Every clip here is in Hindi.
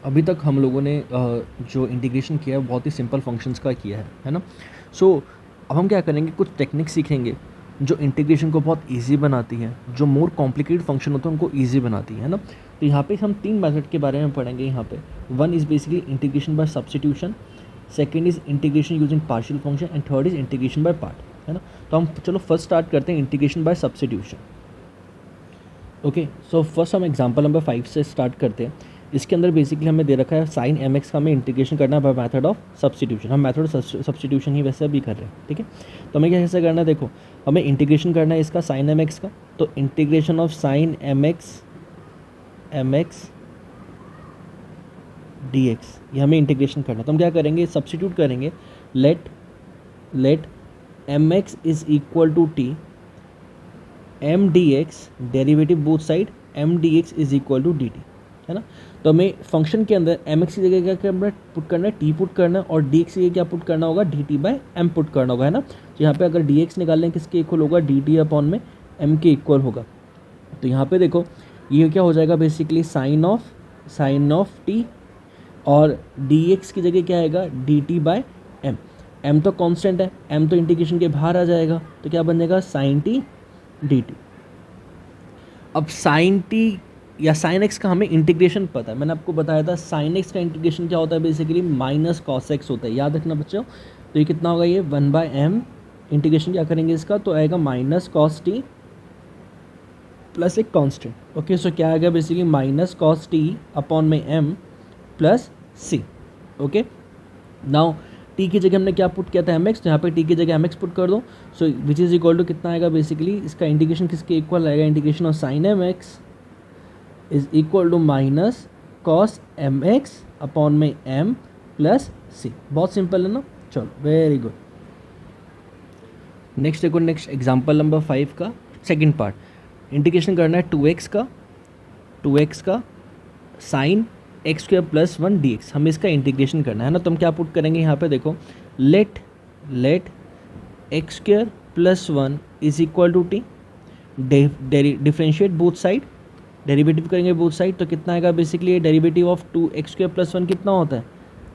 अभी तक हम लोगों ने जो इंटीग्रेशन किया है बहुत ही सिंपल फंक्शंस का किया है ना। सो अब हम क्या करेंगे, कुछ टेक्निक सीखेंगे जो इंटीग्रेशन को बहुत इजी बनाती हैं, जो मोर कॉम्प्लिकेटेड फंक्शन होते हैं उनको इजी बनाती है ना। तो यहाँ पे हम 3 मेथड के बारे में पढ़ेंगे यहाँ पे। One is basically integration by substitution, second is integration using partial function and third is integration by part, है ना। तो हम चलो फर्स्ट स्टार्ट करते हैं integration by substitution. Okay, so first हम एग्जांपल नंबर 5 से स्टार्ट करते हैं। इसके अंदर बेसिकली हमें दे रखा है साइन एम एक्स का हमें इंटीग्रेशन करना है बाय मेथड ऑफ सब्स्टिट्यूशन। हम मेथड सब्स्टिट्यूशन ही वैसे भी कर रहे हैं, ठीक है। तो हमें कैसे करना है, देखो हमें इंटीग्रेशन करना है इसका साइन एम एक्स का। तो integration of sine M X D x, ये हमें इंटीग्रेशन करना है। तो हम क्या करेंगे, सब्स्टिट्यूट करेंगे। Let M X is equal to T, M D X derivative both side M D x is equal to D T, है ना। तो हमें फंक्शन के अंदर एम एक्स की जगह क्या पुट करना है, टी पुट करना है, और डी एक्स की जगह क्या पुट करना होगा, D T by M put करना होगा, है ना। तो यहाँ पे अगर डी एक्स निकाल लें किसके इक्वल होगा, डी टी अपॉन में एम के इक्वल होगा। तो यहाँ पे देखो ये क्या हो जाएगा, बेसिकली साइन ऑफ टी, और डी एक्स की जगह क्या आएगा, D T by M. M तो कॉन्स्टेंट है, एम तो इंटीग्रेशन के बाहर आ जाएगा, तो क्या बन जाएगा, साइन टी डी टी। अब साइन टी या साइन एक्स का हमें इंटीग्रेशन पता है, मैंने आपको बताया था साइन एक्स का इंटीग्रेशन क्या होता है, बेसिकली माइनस कॉस एक्स होता है, याद रखना बच्चों। तो ये कितना होगा, ये 1/m इंटीग्रेशन क्या करेंगे इसका, तो आएगा माइनस कॉस टी प्लस एक कांस्टेंट। ओके, सो क्या आएगा, basically minus cos T upon में m प्लस सी। ओके, नाउ टी की जगह हमने क्या पुट किया था, एम एक्स, तो यहाँ पे टी की जगह एम एक्स पुट कर दो। So which is equal to कितना आएगा, बेसिकली इसका इंटीग्रेशन किसके इक्वल आएगा, integration of sine M X is equal to minus cos M X upon में एम प्लस सी। बहुत सिंपल है ना, चलो वेरी गुड। नेक्स्ट देखो, नेक्स्ट एग्जाम्पल नंबर 5 का सेकेंड पार्ट। इंटीग्रेशन करना है 2x का sine X square plus 1 D X, हमें इसका इंटीग्रेशन करना है ना। तो हम क्या पुट करेंगे यहाँ पे, देखो let X square plus 1 is equal to T, differentiate both side, derivative करेंगे बोथ साइड, तो कितना आएगा, basically derivative of 2x square plus 1 कितना होता है,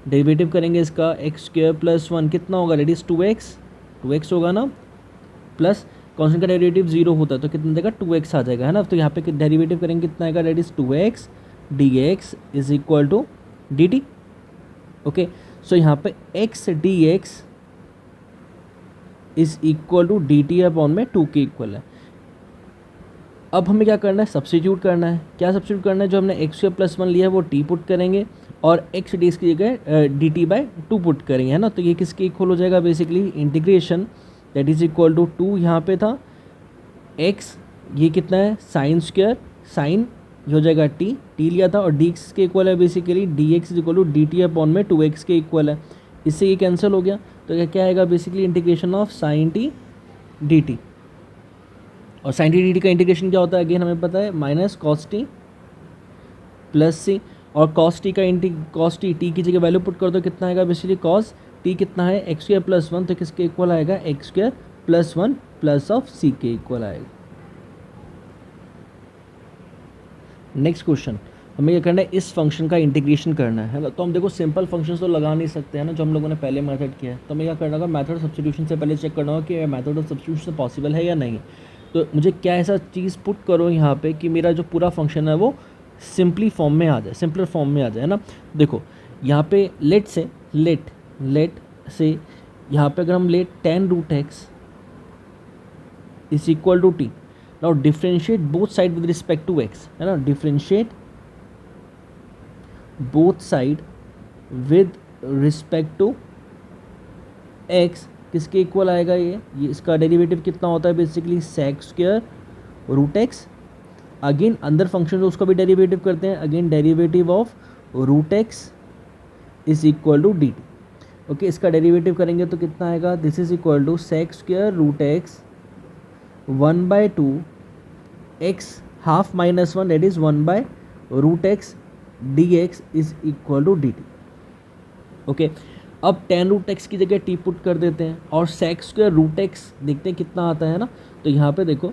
डेरिवेटिव करेंगे इसका x स्क्वायर प्लस 1 कितना होगा, दैट इज 2x होगा ना, प्लस कॉन्स्टेंट का डेरिवेटिव 0 होता है तो कितना देगा, 2x आ जाएगा, है ना। तो यहाँ पे डेरिवेटिव करेंगे कितना आएगा, that is 2x dx is equal to dt। Okay, so यहाँ पे x dx is equal to dt upon में 2 के इक्वल है। अब हमें क्या करना है, सब्स्टिट्यूट करना है। क्या सब्स्टिट्यूट करना है, जो हमने एक्स स्क्वायर प्लस 1 लिया है वो t पुट करेंगे, और x ds की जगह डी टी बाई 2 पुट करेंगे, है ना। तो ये किसके इक्वल हो जाएगा, basically integration that is equal to 2 यहाँ पे था x, ये कितना है साइन स्क्वायर, साइन हो जाएगा t लिया था, और dx के इक्वल है basically dx is equal to D T upon में 2x के इक्वल है। इससे ये कैंसिल हो गया, तो क्या आएगा, basically integration of sine T D t, और साइन टी डी टी का इंटीग्रेशन क्या होता है, अगेन हमें पता है minus cos t plus c, और कॉस टी टी की जगह वैल्यू पुट कर दो, कितना आएगा, बेसिकली कॉस टी कितना है एक्स स्क्वायर प्लस 1, तो किसके इक्वल आएगा, x square plus 1 plus of C के इक्वल आएगा। नेक्स्ट क्वेश्चन, हमें क्या करना है, इस फंक्शन का इंटीग्रेशन करना है ना। तो हम देखो सिंपल फंक्शंस तो लगा नहीं सकते हैं ना, जो हम लोगों ने पहले मेथड किया है। तो हमें क्या करना होगा, मेथड सब्स्टिट्यूशन से पहले चेक करना होगा कि मेथड ऑफ सब्स्टिट्यूशन पॉसिबल है या नहीं। तो मुझे क्या ऐसा चीज़ पुट करो यहाँ पे कि मेरा जो पूरा फंक्शन है वो सिंपली फॉर्म में आ जाए, सिंपलर फॉर्म में आ जाए, है ना। देखो यहाँ पे लेट से यहाँ पे अगर हम let tan root x is equal to T, now differentiate both side with respect to x, है ना, differentiate both side with respect to X, किसके इक्वल आएगा, ये इसका डेरिवेटिव कितना होता है, basically sec square root X, again अंदर फंक्शन जो उसका भी डेरिवेटिव करते हैं, again derivative of root x is equal to D T. Okay, इसका डेरिवेटिव करेंगे तो कितना आएगा, this is equal to sec square root x 1/2 x half minus 1, that is 1/रूट x D x is equal to D T. Okay, अब tan रूट एक्स की जगह t पुट कर देते हैं, और सेक स्क्वायर रूट एक्स देखते हैं कितना आता है ना। तो यहाँ पे देखो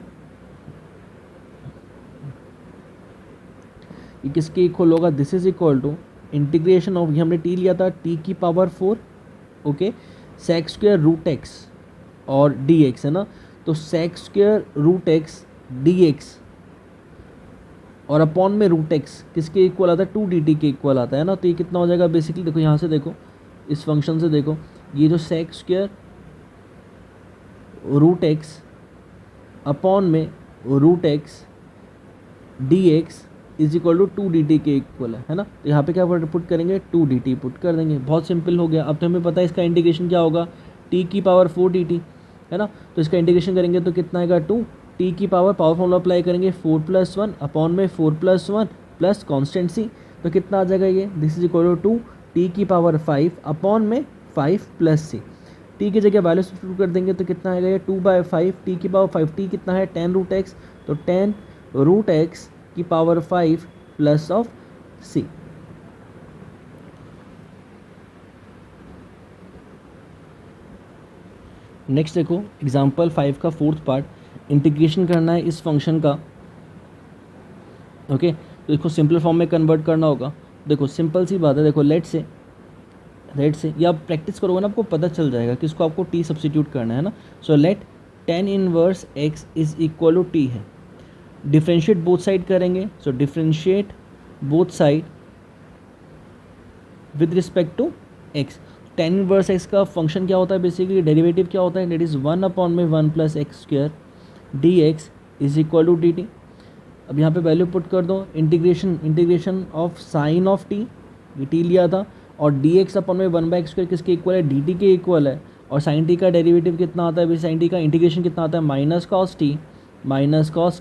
ये किसके इक्वल होगा, this is equal to integration of, ये हमने टी लिया था टी की power 4, okay, sec square root X और डी एक्स है ना, तो sec square root x D x और अपॉन में रूट एक्स किसके इक्वल आता है, 2 dt के इक्वल आता है ना। तो ये कितना हो जाएगा बेसिकली, देखो यहाँ से देखो, इस फंक्शन से देखो, ये जो sec square root x upon में root x D x is equal to 2 dt के इक्वल है ना। तो यहाँ पे क्या पुट करेंगे, 2 dt पुट कर देंगे, बहुत सिंपल हो गया। अब तो हमें पता है इसका इंटीग्रेशन क्या होगा, t की पावर 4 dt है ना। तो इसका इंटीग्रेशन करेंगे तो कितना आएगा, 2 t की पावर फॉर्मूला अप्लाई करेंगे 4+1 अपॉन में 4+1 प्लस कॉन्स्टेंट सी, तो कितना आ जाएगा ये, this is equal to 2 t की पावर 5 अपॉन में 5 प्लस सी। टी की जगह वैल्यू सब्स्टिट्यूट कर देंगे तो कितना आएगा ये, 2/5 टी की पावर 5, टी कितना है 10 रूट एक्स, तो 10 रूट एक्स की power 5 plus of C. Next देखो एग्जाम्पल 5 का 4th पार्ट, इंटीग्रेशन करना है इस फंक्शन का, ओके तो इसको सिंपल फॉर्म में कन्वर्ट करना होगा। देखो सिंपल सी बात है, देखो लेट से या आप प्रैक्टिस करोगे ना आपको पता चल जाएगा कि इसको आपको टी सब्स्टिट्यूट करना है ना। So let tan inverse x is equal to T है, डिफ्रेंशिएट बोथ साइड करेंगे, so differentiate both side with respect to x। tan inverse x का फंक्शन क्या होता है, बेसिकली डेरिवेटिव क्या होता है, दैट इज़ 1 अपॉन में 1 plus x square D x is equal to D T. अब यहाँ पे वैल्यू पुट कर दो, integration of sine of T, ये टी लिया था, और डी एक्स अपॉन में 1/x² किसके इक्वल है, डी टी के इक्वल है। और साइन टी का डेरिवेटिव कितना आता है, साइन टी का इंटीग्रेशन कितना आता है, minus cos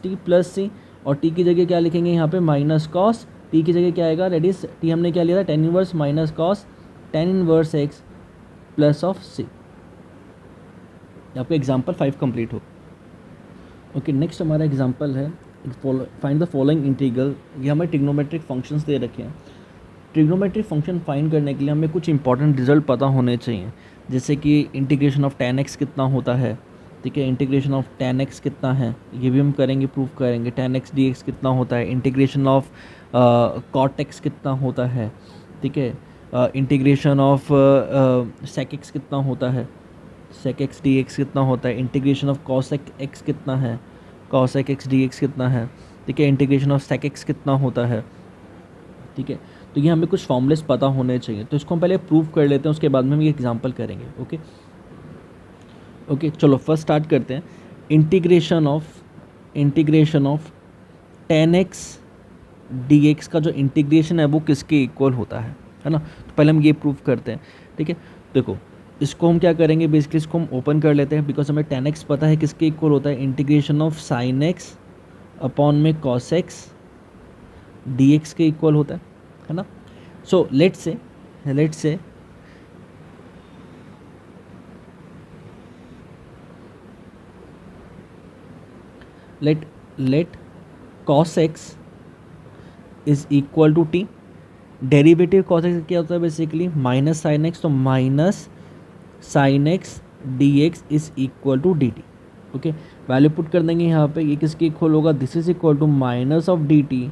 t plus c, और टी की जगह क्या लिखेंगे यहाँ पे, माइनस कॉस, टी की जगह क्या आएगा, दैट इज टी हमने क्या लिया था, tan inverse minus cos tan inverse x plus of C. यहाँ पे एग्जाम्पल 5 कंप्लीट हो। ओके नेक्स्ट हमारा एग्जाम्पल है, फाइंड द फॉलोइंग इंटीग्रल। ये हमें ट्रिग्नोमेट्रिक फंक्शंस दे रखे हैं। ट्रिग्नोमेट्रिक फंक्शन फाइंड करने के लिए हमें कुछ इंपॉर्टेंट रिजल्ट पता होने चाहिए, जैसे कि इंटीग्रेशन ऑफ tan x कितना होता है, ठीक है, इंटीग्रेशन ऑफ tan x कितना है ये भी हम करेंगे, प्रूव करेंगे। tan x dx कितना होता है, इंटीग्रेशन ऑफ cot x कितना होता है, ठीक है, इंटीग्रेशन ऑफ sec x कितना होता है, sec x dx कितना होता है, इंटीग्रेशन ऑफ cosec x कितना है, cosec x dx कितना है, ठीक है, इंटीग्रेशन ऑफ sec x कितना होता है, ठीक है। तो ये हमें कुछ फॉर्मूलेस पता होने चाहिए, तो इसको हम पहले प्रूव कर लेते हैं, उसके बाद में हम ये एग्जांपल करेंगे। ओके चलो फर्स्ट स्टार्ट करते हैं। Integration of tan x dx का जो इंटीग्रेशन है वो किसके इक्वल होता है ना। तो पहले हम ये प्रूव करते हैं, ठीक है। देखो इसको हम क्या करेंगे, बेसिकली इसको हम ओपन कर लेते हैं, बिकॉज हमें tan x पता है किसके इक्वल होता है, integration of sin x upon में cos x dx के इक्वल होता है ना। So let's say let cos x is equal to T, derivative cos x क्या होता है बेसिकली माइनस साइन एक्स, तो minus sine x D x is equal to D T. Okay value put कर देंगे यहाँ पे, ये किसके इक्वल होगा, this is equal to minus of D T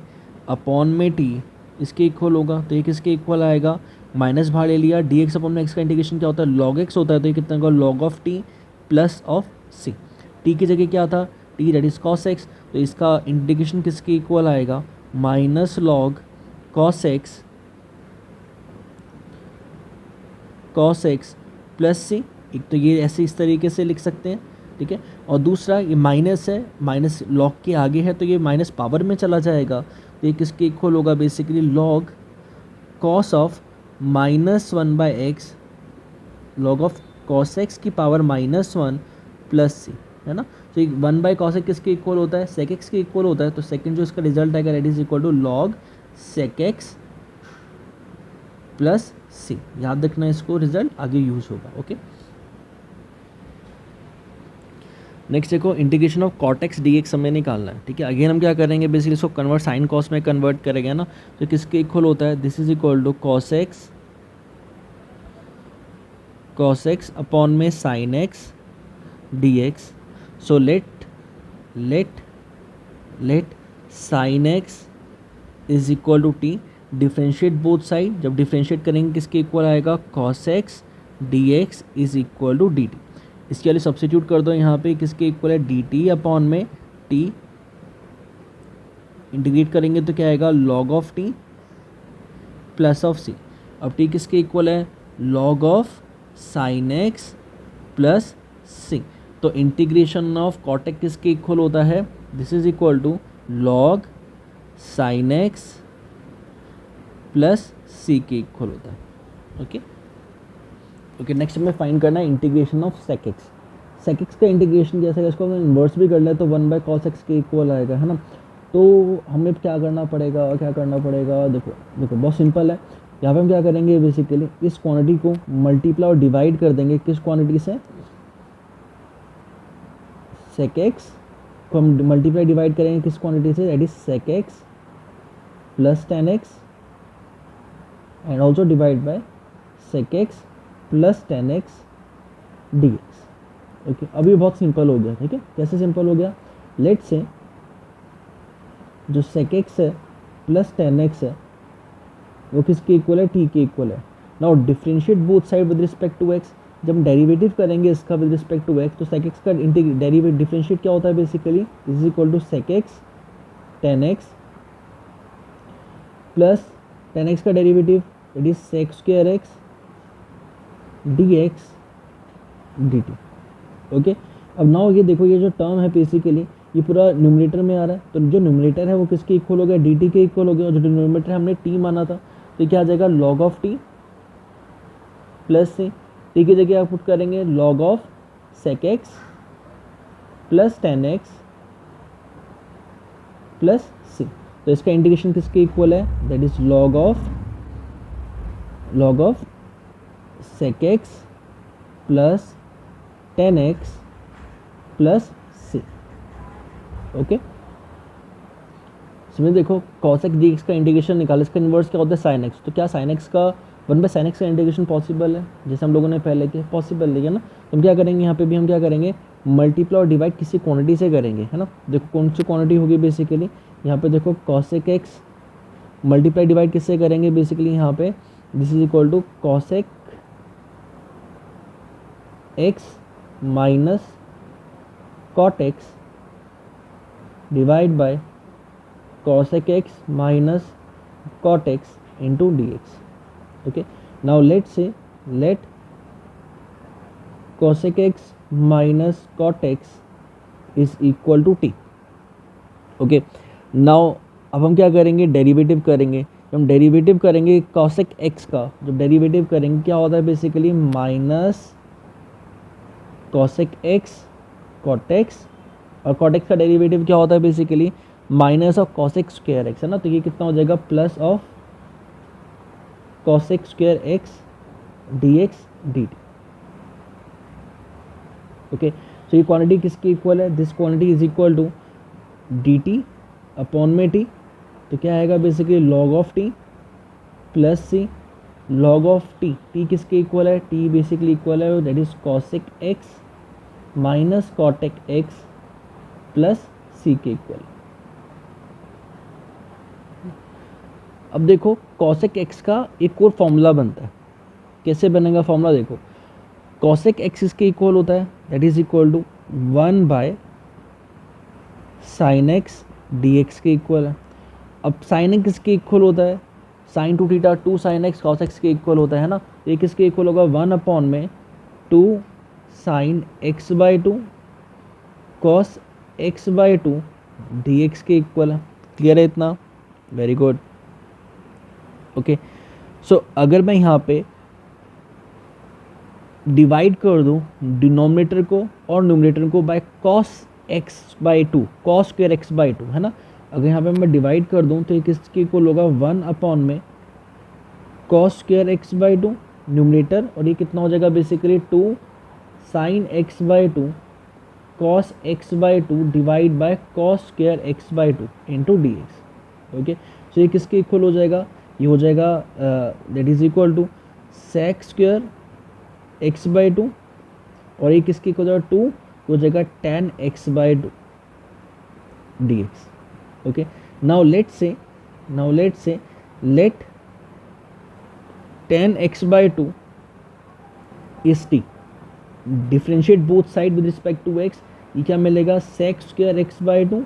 upon में टी इसके इक्वल होगा, तो ये किसके इक्वल आएगा, माइनस बाहर ले लिया, डी एक्स अपॉन में एक्स का इंटीग्रेशन क्या होता है, लॉग एक्स होता है, तो ये कितना होगा, log of t plus of C. T की जगह क्या था, t that is cos x, तो इसका इंटीग्रेशन किसके इक्वल आएगा, minus log cos x plus सी। एक तो ये ऐसे इस तरीके से लिख सकते हैं, ठीक है। और दूसरा ये माइनस है, माइनस लॉग के आगे है तो ये माइनस पावर में चला जाएगा, तो ये किसके इक्वल होगा, basically log cos of -1/x, log of cos x की पावर -1 प्लस सी, है ना। तो ये 1/cos x किसके इक्वल होता है, sec x के इक्वल होता है, तो सेकंड जो इसका रिजल्ट आएगा that is equal to log sec x plus C. याद रखना इसको, रिजल्ट आगे यूज होगा। ओके नेक्स्ट देखो integration of cot x dx हमें निकालना है, ठीक है। अगेन हम क्या करेंगे, बेसिकली इसको कन्वर्ट साइन कॉस में कन्वर्ट करेंगे ना, तो किसके इक्वल होता है, this is equal to cos x upon में sin x dx। So let sin x is equal to T, differentiate both side, जब डिफ्रेंशिएट करेंगे किसके इक्वल आएगा, cos x D x is equal to D T. इसके लिए सब्सटीट्यूट कर दो यहाँ पे, किसके इक्वल है, डी टी अपॉन में टी, इंटीग्रेट करेंगे तो क्या आएगा, log of t plus of C. अब टी किसके इक्वल है, log of sine x plus सी। तो इंटीग्रेशन ऑफ कॉटेक किसके इक्वल होता है, this is equal to log sine x plus सी के इक्वल होता है। ओके ओके, नेक्स्ट हमें फाइंड करना है integration of sec x. Sec x का इंटीग्रेशन जैसे इसको हम इन्वर्स भी कर ले तो 1/cos x के इक्वल आएगा, है ना। तो हमें क्या करना पड़ेगा, देखो देखो बहुत सिंपल है। यहाँ पे हम क्या करेंगे, बेसिकली इस क्वांटिटी को मल्टीप्लाई और डिवाइड कर देंगे, किस क्वांटिटी से, सेक एक्स को हम मल्टीप्लाई डिवाइड करेंगे किस क्वांटिटी से, that is sec x plus tan X and also divide by sec x plus tan X D x. Okay, अभी बहुत सिंपल हो गया, ठीक है। कैसे सिंपल हो गया, लेट से जो सेक एक्स है प्लस टेन एक्स है वो किसके इक्वल है, टी के इक्वल है। Now differentiate both side with respect to X, जब हम डेरिवेटिव करेंगे इसका विद रिस्पेक्ट टू एक्स तो सेक एक्स का डेरिवेटिव डिफरेंशिएट क्या होता है, basically is equal to sec x tan x plus tan x का derivative it is sec square x D x d T. Okay, अब नाउ ये देखो, ये जो टर्म है बेसिकली ये पूरा न्यूमरेटर में आ रहा है, तो जो न्यूमरेटर है वो किसके इक्वल हो गया, डी टी के इक्वल हो गया, और जो डिनोमिनेटर हमने टी माना था तो क्या आ जाएगा, log of t plus C. T की जगह आप पुट करेंगे log of sec x plus tan x plus सी। तो इसका इंटीग्रेशन किसके इक्वल है, that is log of sec x plus tan x plus C. Okay, इसमें देखो cos x dx का इंटीग्रेशन निकाले, इसका इन्वर्स क्या होता है, sin x। तो क्या sin x का 1/sin x का इंटीग्रेशन पॉसिबल है, जैसे हम लोगों ने पहले किया, पॉसिबल है ना। तो हम क्या करेंगे, यहाँ पे भी हम क्या करेंगे, मल्टीप्लाई और डिवाइड किसी क्वांटिटी से करेंगे, है ना। देखो कौन सी क्वांटिटी होगी, बेसिकली यहाँ पे देखो cos x मल्टीप्लाई डिवाइड किससे करेंगे, बेसिकली यहाँ पे this is equal to cos x minus cot x divide by cos x minus cot x into dx. Okay, now let's say let cos x minus cot x is equal to t. Okay, now अब हम क्या करेंगे, डेरिवेटिव करेंगे। जब हम डेरिवेटिव करेंगे cos x का, जब डेरिवेटिव करेंगे क्या होता है, basically minus cos x cot x, और cot x का डेरिवेटिव क्या होता है, basically minus of cos x square x, है ना। तो ये कितना हो जाएगा, plus of cos x square x D x d T. Okay, so ये क्वांटिटी किसकी इक्वल है, this quantity is equal to D T upon में टी। तो क्या आएगा, basically log of t plus C, log of t, t किसके इक्वल है, टी बेसिकली इक्वल है that is cos x minus cot x plus सी के इक्वल। अब देखो cosec x का एक और फॉर्मूला बनता है, कैसे बनेगा फॉर्मूला, देखो cosec x इसके इक्वल होता है that is equal to 1/sin x dx के इक्वल है। अब sin x किसके इक्वल होता है, sin 2 theta 2 sin x cos x के इक्वल होता है ना। ये किसके इक्वल होगा, 1 अपॉन में 2 sin x/2 cos x/2 dx के इक्वल है। क्लियर है इतना, वेरी गुड। ओके, सो अगर मैं यहाँ पे डिवाइड कर दूँ डिनोमिनेटर को और न्यूमरेटर को bye cos x/2 cos square x/2, है ना। अगर यहाँ पे मैं डिवाइड कर दूँ तो ये किसके इक्वल होगा, 1 अपॉन में cos स्क्वायर x/2 न्यूमरेटर, और ये कितना हो जाएगा, basically 2 sin x/2 cos x/2 divide by cos square x/2 into d x. Okay, so ये किसके इक्वल हो जाएगा, ये हो जाएगा that is equal to sec square x/2, और ये किसके इक्वल हो जाएगा, 2 हो जाएगा tan x/2 dx। Okay, now let's say now let से let tan x by 2 is t, differentiate both side with respect to x, ये क्या मिलेगा sec square x by 2,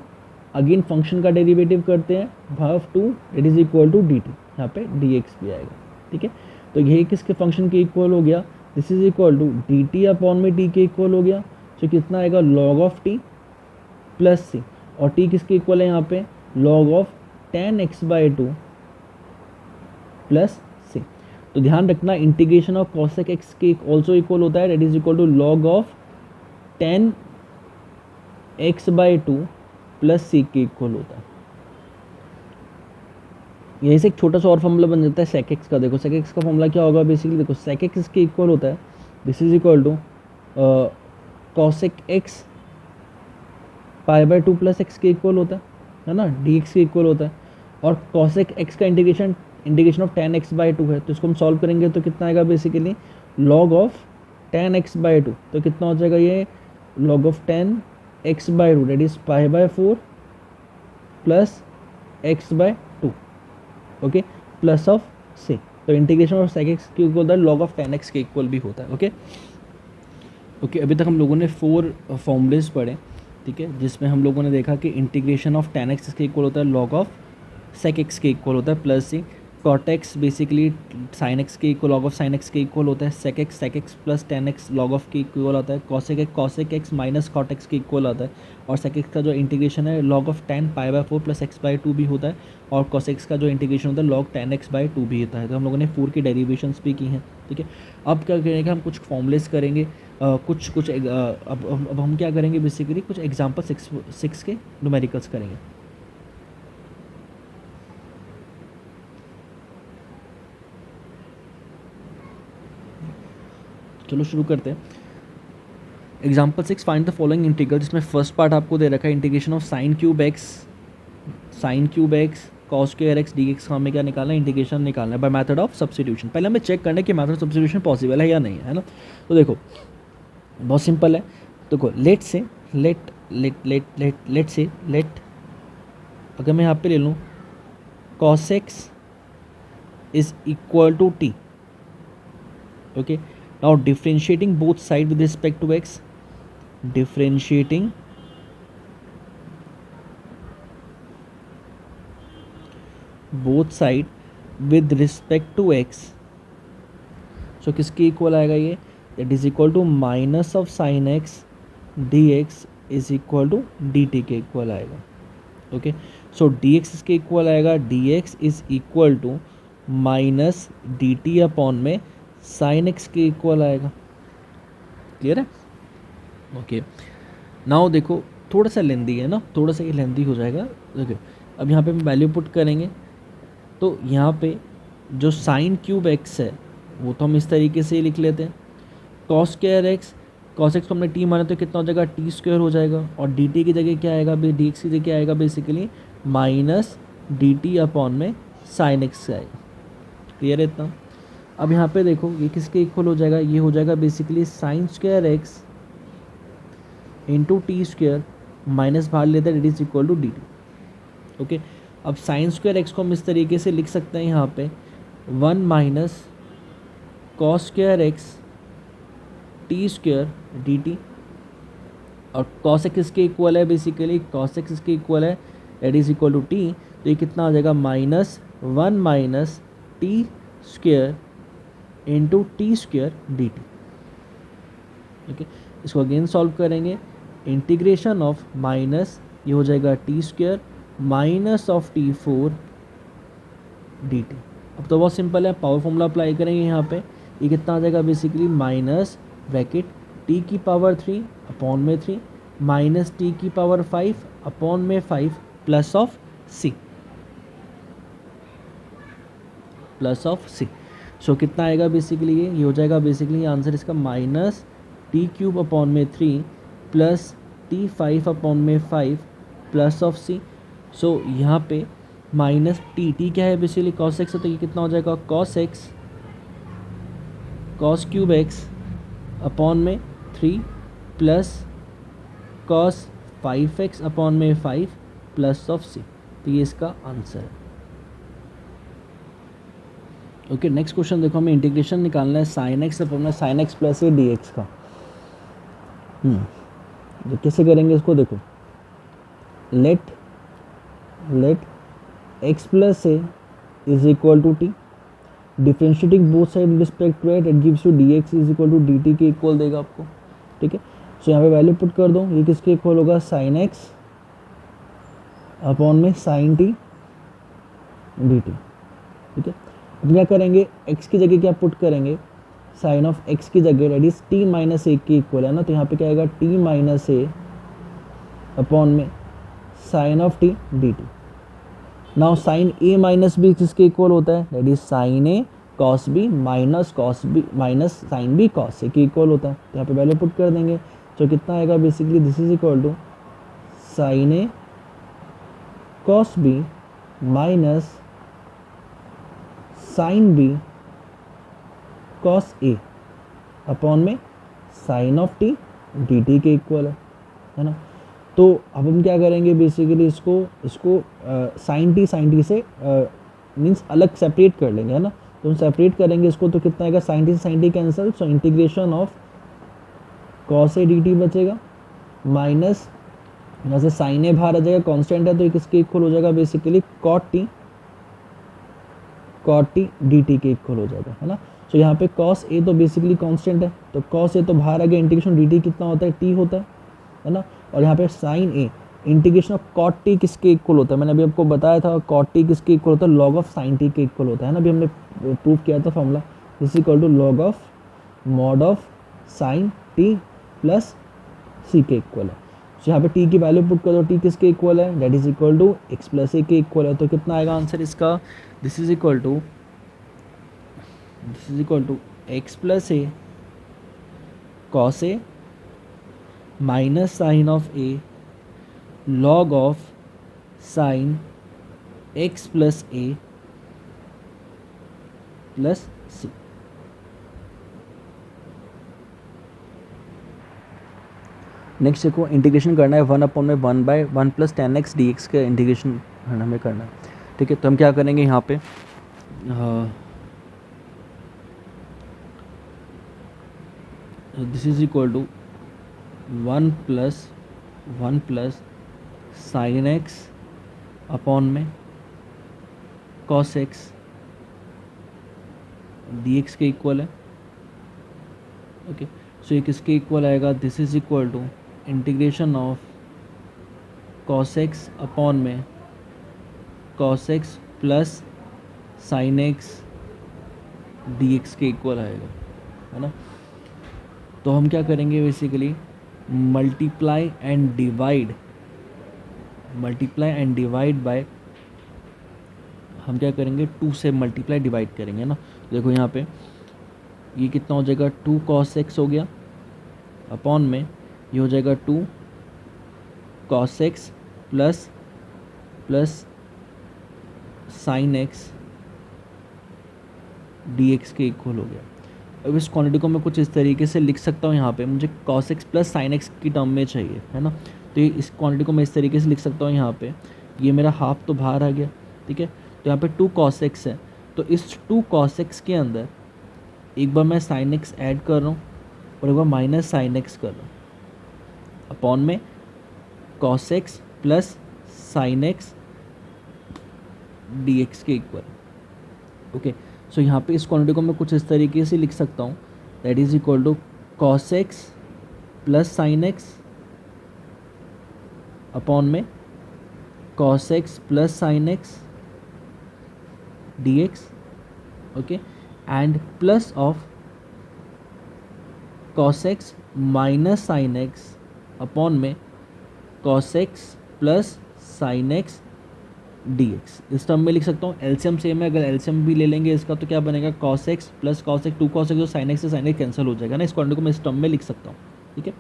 again function का डेरिवेटिव करते हैं भाव 2 it is equal to dt, यहाँ पे dx भी आएगा, ठीक है। तो यही किसके फंक्शन के इक्वल हो गया, this is equal to dt upon में t के इक्वल हो गया, तो कितना आएगा log of t plus c, और t किसके इक्वल है यहाँ पे log of tan x by 2 plus c। तो ध्यान रखना इंटीग्रेशन ऑफ cosec x के ऑल्सो इक्वल होता है, that is equal to log of tan x by 2 plus c के इक्वल होता है। यहीं से एक छोटा सा और फॉर्मूला बन जाता है sec x का। देखो sec x का फॉर्मूला क्या होगा बेसिकली, देखो sec x के इक्वल होता है this is equal to cosec x pi by 2 plus X के इक्वल होता है ना, dx के इक्वल होता है, और cosec x का integration of tan x by 2 है, तो इसको हम सॉल्व करेंगे तो कितना आएगा basically log of tan x by 2, तो कितना हो जाएगा ये log of tan x by 2 that is pi by 4 plus x by 2, okay, plus of c, तो इंटीग्रेशन ऑफ sec x के इक्वल होता है log ऑफ tan x के इक्वल भी होता है, ओके। ओके अभी तक हम लोगों ने 4 फॉर्मूलेस पढ़े, ठीक है, जिसमें हम लोगों ने देखा कि इंटीग्रेशन ऑफ tan x के इक्वल होता है log ऑफ sec x के इक्वल होता है plus c, cot x basically sin x के equal log of sin x के इक्वल होता है, sec x plus tan x log of के इक्वल आता है, cosec x minus cot x के इक्वल आता है, और sec x का जो इंटीग्रेशन है log of tan pi by 4 plus x by 2 भी होता है, और cos x का जो इंटीग्रेशन होता है log tan x बाई 2 भी होता है। तो हम लोगों ने 4 की डेरिवेशंस भी की हैं, ठीक है। अब क्या करेंगे, हम कुछ फॉर्मूलेस करेंगे, अब हम क्या करेंगे बेसिकली कुछ एग्जाम्पल 6 के न्यूमेरिकल्स करेंगे। चलो शुरू करते हैं। Example 6 find the following integral, जिसमें फर्स्ट पार्ट आपको दे रखा है integration of sine cube x cos square x D X, हमें क्या निकालना है, इंटीग्रेशन निकालना है बाय मेथड ऑफ सब्स्टिट्यूशन। पहले हमें चेक करना है कि मेथड ऑफ सब्स्टिट्यूशन पॉसिबल है या नहीं है ना। तो देखो बहुत सिंपल है, देखो लेट से अगर मैं यहाँ पे ले लूँ cos x is equal to t, okay, now differentiating both side with respect to x, differentiating both side with respect to x, so किसके इक्वल आएगा ये, that is equal to minus of sine x D x is equal to D t के इक्वल आएगा, ओके। सो डी एक्स इसके इक्वल आएगा, d x is equal to minus d T upon में साइन एक्स के इक्वल आएगा, क्लियर है, ओके। नाउ देखो थोड़ा सा लेंदी है ना, थोड़ा सा ये लेंदी हो जाएगा, देखो अब यहाँ पे हम वैल्यू पुट करेंगे, तो यहाँ पे जो साइन क्यूब एक्स है वो तो हम इस तरीके से ही लिख लेते हैं, cos square x, cos x को हमने टी माना तो कितना हो जाएगा टी स्क्वायर हो जाएगा, और डी टी की जगह क्या आएगा, डी एक्स की जगह क्या आएगा basically minus d T upon में साइन एक्स आएगा, क्लियर है इतना। अब यहाँ पे देखो ये किसके इक्वल हो जाएगा, ये हो जाएगा basically sine square x into t square minus बाहर लेते हैं, it is equal to D T, okay. अब साइन स्क्वायर एक्स को हम इस तरीके से लिख सकते हैं यहाँ पे 1 minus cos square x t square d t, और कॉस एक्स इसके इक्वल है बेसिकली, कॉस एक्स इसके इक्वल है that is equal to t, तो ये कितना आ जाएगा minus 1 minus t square into t square d T, okay. इसको अगेन सॉल्व करेंगे, इंटीग्रेशन ऑफ माइनस ये हो जाएगा t square minus of t 4 d T. अब तो बहुत सिंपल है, पावर फॉर्मूला अप्लाई करेंगे यहाँ पे, ये कितना आ जाएगा बेसिकली माइनस ब्रैकेट टी की पावर 3 अपॉन में 3 माइनस टी की पावर 5 अपॉन में 5 plus of C, plus of C. So कितना आएगा बेसिकली ये हो जाएगा बेसिकली आंसर इसका माइनस टी क्यूब अपॉन में 3 प्लस टी 5 अपॉन में 5 प्लस ऑफ सी। सो यहाँ पे माइनस टी क्या है बेसिकली कॉस एक्स है, तो ये कितना हो जाएगा cos x cos cube x upon में 3 प्लस कॉस 5x अपॉन में 5 प्लस ऑफ सी, तो ये इसका आंसर है, ओके, नेक्स्ट क्वेश्चन देखो, हमें इंटीग्रेशन निकालना है sine x upon sine x plus a d x का। तो कैसे करेंगे इसको, देखो, let x plus a is equal to t, differentiating both side with respect to it gives you d x is equal to D t के इक्वल देगा आपको, ठीक है। सो यहाँ पे वैल्यू पुट कर दो, ये किसके इक्वल होगा, साइन एक्स अपॉन में साइन टी डी टी, ठीक है। अब क्या करेंगे, x की जगह क्या पुट करेंगे, साइन ऑफ x की जगह दैट इज t माइनस ए के इक्वल है ना, तो यहाँ पे क्या आएगा t माइनस ए अपॉन में sine of t d t. Now sine a minus B किसके इक्वल होता है, that is sine A cos B minus sine B cos A के इक्वल होता है, तो यहाँ पे वैल्यू पुट कर देंगे। तो कितना आएगा, basically this is equal to sine A cos B minus sine B cos A upon में sine of t D t के इक्वल है ना। तो अब हम क्या करेंगे, बेसिकली इसको साइन टी से मीन्स अलग सेपरेट कर लेंगे, है ना। तो हम सेपरेट करेंगे इसको, तो कितना आएगा, sine t cancel, so integration of cos a d t बचेगा माइनस, यहाँ से साइन ए बाहर आ जाएगा, कांस्टेंट है तो ये किसके इक्वल हो जाएगा, basically cot t D t के इक्वल हो जाएगा, है ना। सो यहाँ पे कॉस ए तो बेसिकली कांस्टेंट है, तो कॉस ए तो बाहर आ गया, इंटीग्रेशन डी टी कितना होता है, टी होता है ना। और यहाँ पे sine a integration of cot t किसके इक्वल होता है, मैंने अभी आपको बताया था, कॉट टी किसके इक्वल होता है, लॉग ऑफ साइन टी के इक्वल होता है ना, अभी हमने प्रूव किया था formula, this equal to log of mod of sine t plus सी के इक्वल है। तो यहाँ पे टी की वैल्यू पुट कर दो, टी किसके इक्वल है, that is equal to x plus A के इक्वल है, तो कितना आएगा आंसर इसका, this is equal to x plus A cos A minus sine of A log of sine x plus A plus C. Next देखो, इंटीग्रेशन करना है 1 अपॉन में 1 बाय 1 प्लस 10x dx का इंटीग्रेशन हमें करना है, ठीक है। तो हम क्या करेंगे यहाँ पे, this is equal to 1 plus sine x upon में कॉस एक्स डी एक्स के इक्वल है, ओके। सो ये किसके इक्वल आएगा, this is equal to integration of cos x upon में cos x plus sine x D x के इक्वल आएगा, है ना। तो हम क्या करेंगे, basically multiply and divide by, हम क्या करेंगे 2 से मल्टीप्लाई डिवाइड करेंगे ना। देखो यहाँ पे ये कितना हो जाएगा, 2 cos x हो गया अपॉन में ये हो जाएगा 2 cos x plus sine x D x के इक्वल हो गया। अब इस क्वांटिटी को मैं कुछ इस तरीके से लिख सकता हूँ, यहाँ पे मुझे cos x plus sine x की टर्म में चाहिए, है ना। तो ये इस क्वांटिटी को मैं इस तरीके से लिख सकता हूँ, यहाँ पे ये मेरा हाफ तो बाहर आ गया, ठीक है। तो यहाँ पे 2 cos x है, तो इस 2 cos x के अंदर एक बार मैं साइन एक्स ऐड कर रहा हूँ और एक बार माइनस साइन एक्स कर रहा हूँ अपॉन में cos x plus sine x D x के इक्वल, ओके। सो यहाँ पे इस क्वांटिटी को मैं कुछ इस तरीके से लिख सकता हूँ, that is equal to cos x plus sine x upon में cos x plus sine x D x, okay, and plus of cos x minus sign x upon में cos x plus sine x D x. इस टर्म में लिख सकता हूँ, एलसीएम सेम है, अगर एलसीएम भी ले लेंगे इसका तो क्या बनेगा, cos x plus cos x 2 cos x जो साइन एक्स से साइन एक्स कैंसिल हो जाएगा ना, इस क्वांटिटी को मैं इस टर्म में लिख सकता हूँ, ठीक है।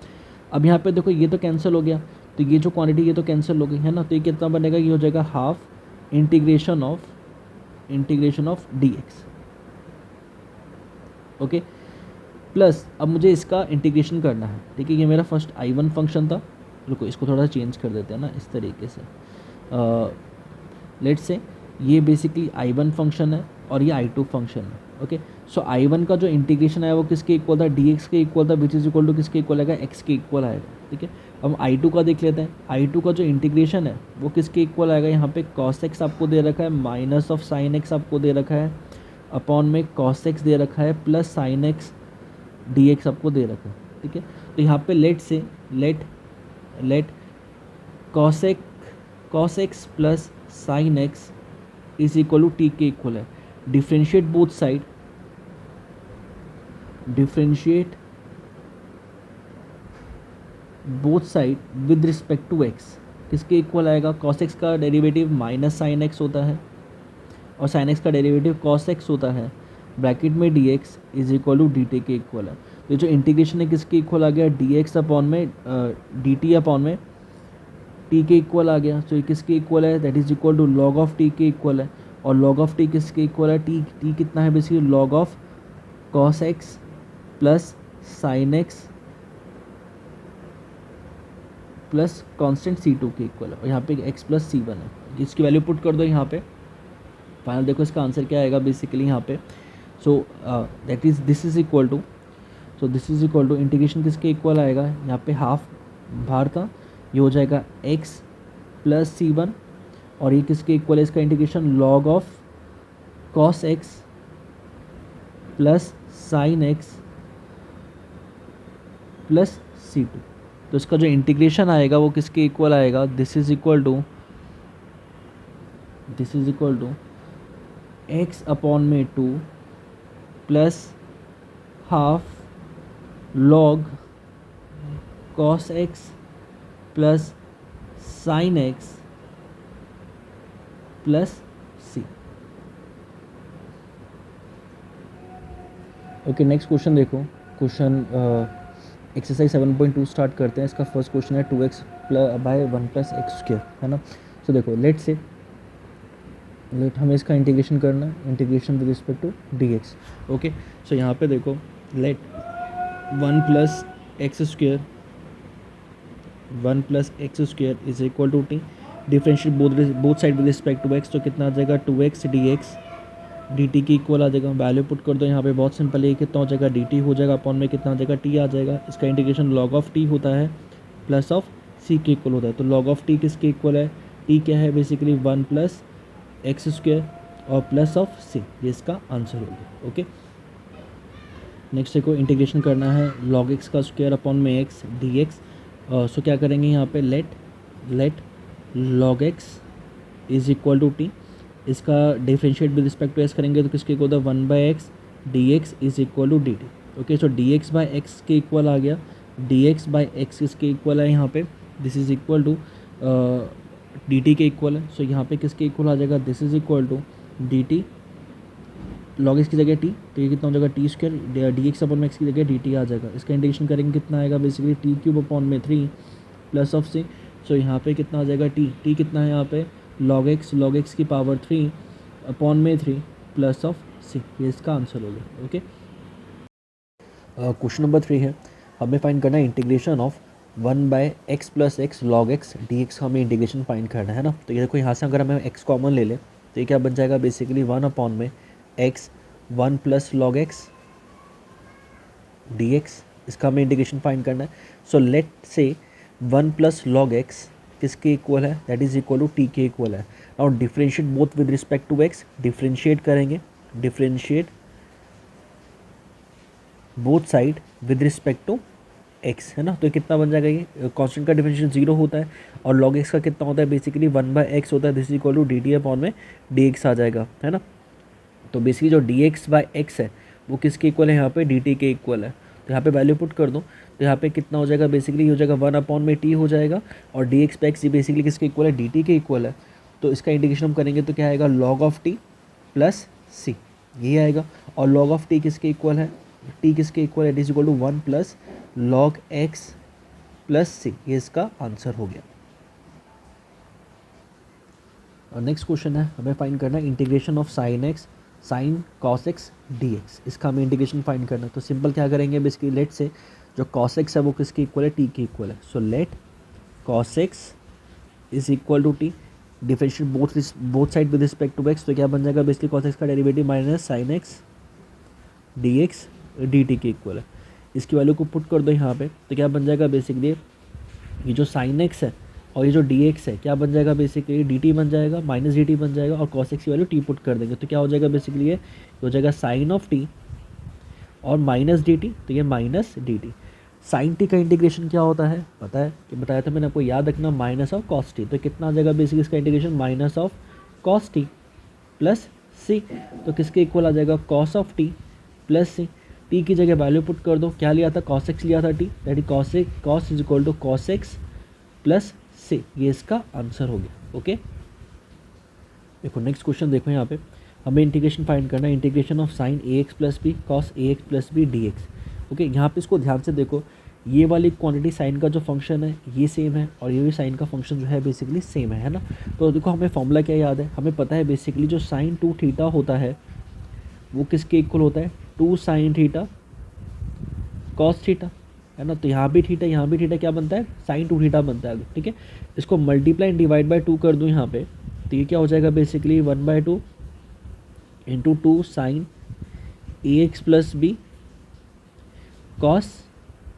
अब यहाँ पे देखो ये तो कैंसिल हो गया, तो ये जो क्वांटिटी ये तो कैंसिल हो गई, है ना। तो ये कितना बनेगा, ये हो जाएगा half integration of d x, okay. Plus अब मुझे इसका इंटीग्रेशन करना है, ठीक है। ये मेरा फर्स्ट I1 फंक्शन था, रुको इसको थोड़ा चेंज कर देते हैं ना इस तरीके से, लेट्स से ये बेसिकली I1 फंक्शन है, और ये I2 फंक्शन है. ओके, सो I1 का जो इंटीग्रेशन है वो किसके इक्वल था, dx के इक्वल था, विच इज इक्वल टू किसके इक्वल आएगा, x के इक्वल आएगा. ठीक है, अब हम I2 का देख लेते हैं. I2 का जो इंटीग्रेशन है वो किसके इक्वल आएगा, यहाँ पे cos x आपको दे रखा है, माइनस ऑफ sin x आपको दे रखा है, अपॉन में cos x दे रखा है, प्लस sin x dx आपको दे रखा है. ठीक है, तो यहाँ पे let cos x plus sin x is equal to t के इक्वल है. Differentiate both side, with respect to x. किसके इक्वल आएगा, cos x का डेरिवेटिव माइनस sin x होता है और sin x का डेरिवेटिव cos x होता है, ब्रैकेट में dx is equal to dt के इक्वल है. तो ये जो इंटीग्रेशन है किसके इक्वल आ गया, dx अपॉन में dt अपॉन में t के इक्वल आ गया. तो ये किसके इक्वल है, that is equal to log of t के इक्वल है. और log ऑफ t किसके इक्वल है, t कितना है basically, log of cos x plus sin x plus constant c2 के इक्वल है. और यहाँ पे x प्लस c1 है. इसकी वैल्यू पुट कर दो यहाँ पे, फाइनल देखो इसका आंसर क्या आएगा बेसिकली यहाँ पे. So that is this is equal to integration किसके इक्वल आएगा, यहाँ पे हाफ बाहर का ये हो जाएगा x प्लस c1, और ये किसके इक्वल है, इसका integration log of cos x plus sin x plus c2. तो इसका जो इंटीग्रेशन आएगा वो किसके इक्वल आएगा, this is equal to x upon में 2 plus half log cos x plus sin x plus c. Okay, next question देखो. क्वेश्चन एक्सरसाइज 7.2 स्टार्ट करते हैं. इसका फर्स्ट क्वेश्चन है 2x bye 1 plus x square, है ना. सो देखो लेट हमें इसका इंटीग्रेशन करना है, integration with respect to dx. Okay, so यहाँ पे देखो let 1 plus x square is equal to t. Differentiate both side with respect to x, तो कितना आ जाएगा 2x dx dt की इक्वल आ जाएगा. वैल्यू पुट कर दो यहाँ पे, बहुत सिंपल है. कितना हो जाएगा, dt हो जाएगा, अपॉन में कितना आ जाएगा, t आ जाएगा. इसका इंटीग्रेशन log ऑफ t होता है प्लस ऑफ c के इक्वल होता है. तो log ऑफ t किसके इक्वल है, t क्या है बेसिकली 1 प्लस एक्स स्क्वायर और प्लस ऑफ c. ये इसका आंसर होगा. ओके, नेक्स्ट देखो इंटीग्रेशन करना है log x का स्क्वायर अपॉन में x dx. सो क्या करेंगे यहाँ पे, let log x is equal to t. इसका differentiate with respect to x करेंगे तो किसके इक्वल होता है, 1 by x D x is equal to D T. Okay, so d x by x के इक्वल आ गया, डी एक्स बाई एक्स किसके इक्वल है यहाँ पे, this is equal to D t के इक्वल है. सो यहाँ पे किसके इक्वल आ जाएगा, this is equal to D t log x की जगह टी, तो ये कितना हो जाएगा t square, D x upon x की जगह डी टी आ जाएगा. इसका इंटीग्रेशन करेंगे कितना आएगा बेसिकली, टी क्यूब अपॉन में 3 प्लस ऑफ सी. सो यहाँ पे कितना आ जाएगा, टी कितना है यहाँ पे, log x की पावर 3 अपॉन में 3 प्लस ऑफ सी. ये इसका आंसर हो गया. ओके, क्वेश्चन नंबर 3 है, हमें फाइंड करना है integration of 1 by x plus x log x D x का हमें इंटीग्रेशन फाइंड करना है ना. तो ये देखो यहाँ से अगर हमें x कॉमन ले ले तो ये क्या बन जाएगा बेसिकली 1 अपॉन में x 1 plus log x D x. इसका हमें इंटीग्रेशन फाइंड करना है. So let say 1 plus log x किसके इक्वल है, that is equal to t के इक्वल है. और differentiate both with respect to x, differentiate करेंगे, differentiate both side with respect to x, है ना. तो कितना बन जाएगा, ये कांस्टेंट का डिफरेंशिएट 0 होता है और log x का कितना होता है बेसिकली 1 बाय एक्स होता है, this is equal to D T upon में डी एक्स आ जाएगा, है ना. तो बेसिकली जो डी एक्स बाई एक्स है वो किसके इक्वल है यहाँ पे, डी टी के इक्वल है. तो यहाँ पे वैल्यू पुट कर दो तो यहाँ पे कितना हो जाएगा बेसिकली, हो जाएगा 1 अपॉन में टी हो जाएगा और D x by x basically किसके इक्वल है, डी टी के इक्वल है. तो इसका इंटीग्रेशन हम करेंगे तो क्या आएगा, log of t plus c, ये आएगा. और log ऑफ टी किसके इक्वल है, टी किसके इक्वल है, it is equal to 1 plus log x plus c. ये इसका आंसर हो गया. और नेक्स्ट क्वेश्चन है, हमें फाइंड करना है integration of sine x sine cos x D x. इसका हमें इंटीग्रेशन फाइंड करना है. तो सिंपल क्या करेंगे बेसिकली, लेट से जो कॉस एक्स है वो किसके इक्वल है, टी के इक्वल है. So let cos x is equal to t. Differentiate both side with respect to x, तो क्या बन जाएगा बेसिकली कॉस एक्स का derivative minus sine x D x d t के इक्वल है। इसकी वैल्यू को पुट कर दो यहाँ पे, तो क्या बन जाएगा बेसिकली ये जो साइन एक्स है और ये जो डी एक्स है क्या बन जाएगा बेसिकली डी टी बन जाएगा, माइनस डी टी बन जाएगा, और कॉस एक्स की वैल्यू टी पुट कर देंगे तो क्या हो जाएगा बेसिकली ये हो जाएगा साइन ऑफ टी और माइनस डी टी, तो ये minus d t. Sine t का इंटीग्रेशन क्या होता है पता है कि बताया था मैंने आपको, याद रखना माइनस ऑफ कॉस टी, तो कितना आ जाएगा बेसिकली इसका integration minus of cos t plus सी, तो किसके इक्वल आ जाएगा cos of t plus C. T की जगह वैल्यू पुट कर दो, क्या लिया था कॉस एक्स लिया था t, that is cos is equal to cos x plus c, ये इसका आंसर हो गया। ओके देखो नेक्स्ट क्वेश्चन देखो यहाँ पे हमें इंटीग्रेशन फाइंड करना है, integration of sine a x plus b cos a x plus b d x. Okay यहाँ पे इसको ध्यान से देखो, ये वाली क्वांटिटी साइन का जो फंक्शन है ये सेम है और ये भी साइन का फंक्शन जो है बेसिकली सेम है ना। तो देखो हमें फॉर्मूला क्या याद है, हमें पता है बेसिकली जो साइन 2 थीटा होता है वो किसके इक्वल होता है 2 साइन थीटा कॉस थीटा, है ना। तो यहाँ भी थीटा क्या बनता है साइन 2 थीटा बनता है। ठीक है, इसको मल्टीप्लाई एंड डिवाइड बाय 2 कर दूँ यहाँ पे, तो ये क्या हो जाएगा basically 1/2 into 2 sine a x plus b cos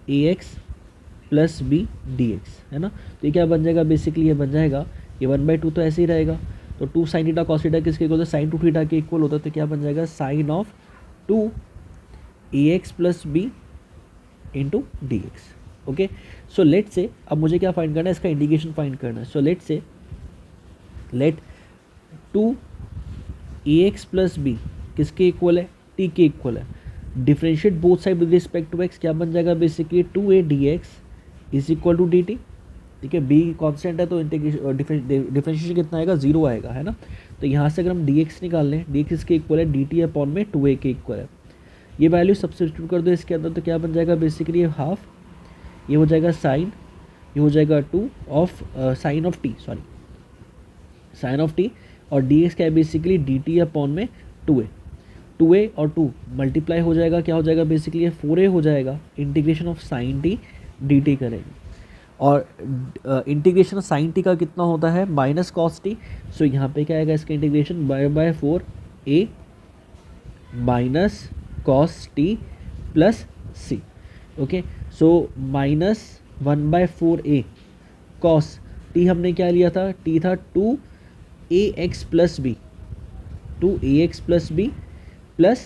a x plus b d x, है ना। तो ये क्या बन जाएगा बेसिकली ये बन जाएगा ये 1/2 तो ऐसे ही रहेगा, तो 2 साइन थीटा कॉस थीटा किसके इक्वल होता है साइन 2 थीटा के इक्वल होता है, तो क्या बन जाएगा sine of 2 a x plus b into d x. Okay so let say अब मुझे क्या फाइंड करना है, इसका इंटीग्रेशन फाइंड करना है। सो लेट से let 2 a x plus b किसके इक्वल है टी के इक्वल है, differentiate both side with respect to x, क्या बन जाएगा basically 2a dx is equal to dt। ठीक है, b कांस्टेंट है तो इंटीग्रेशन डिफरेंशिएशन कितना आएगा 0 आएगा, है ना। तो यहाँ से अगर हम dx निकाल लें, dx इसके इक्वल है dt अपॉन में 2a के इक्वल है, ये वैल्यू सब्स्टिट्यूट कर दो इसके अंदर, तो क्या बन जाएगा बेसिकली हाफ, ये हो जाएगा साइन, ये हो जाएगा 2 of sine of T, sorry sine of T, और dx क्या है बेसिकली dt अपॉन में 2a और 2 मल्टीप्लाई हो जाएगा, क्या हो जाएगा बेसिकली ये 4a हो जाएगा, integration of sine T D T करेंगे, और इंटीग्रेशन ऑफ साइन टी का कितना होता है माइनस कॉस टी। सो यहाँ पे क्या आएगा इसका integration by 4a minus cos t plus C. Okay so minus 1/4a cos t हमने क्या लिया था, टी था 2ax plus b, 2ax plus b plus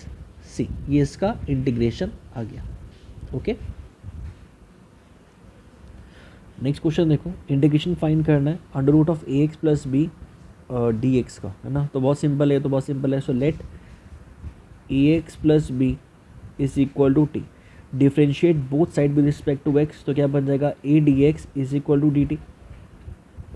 c, ये इसका इंटीग्रेशन आ गया। ओके नेक्स्ट क्वेश्चन देखो, इंटीग्रेशन फाइंड करना है under root of a x plus b d x का, है ना। तो बहुत सिंपल है, so let a x plus b is equal to T, differentiate both side with respect to x, तो क्या बन जाएगा a d x is equal to D T.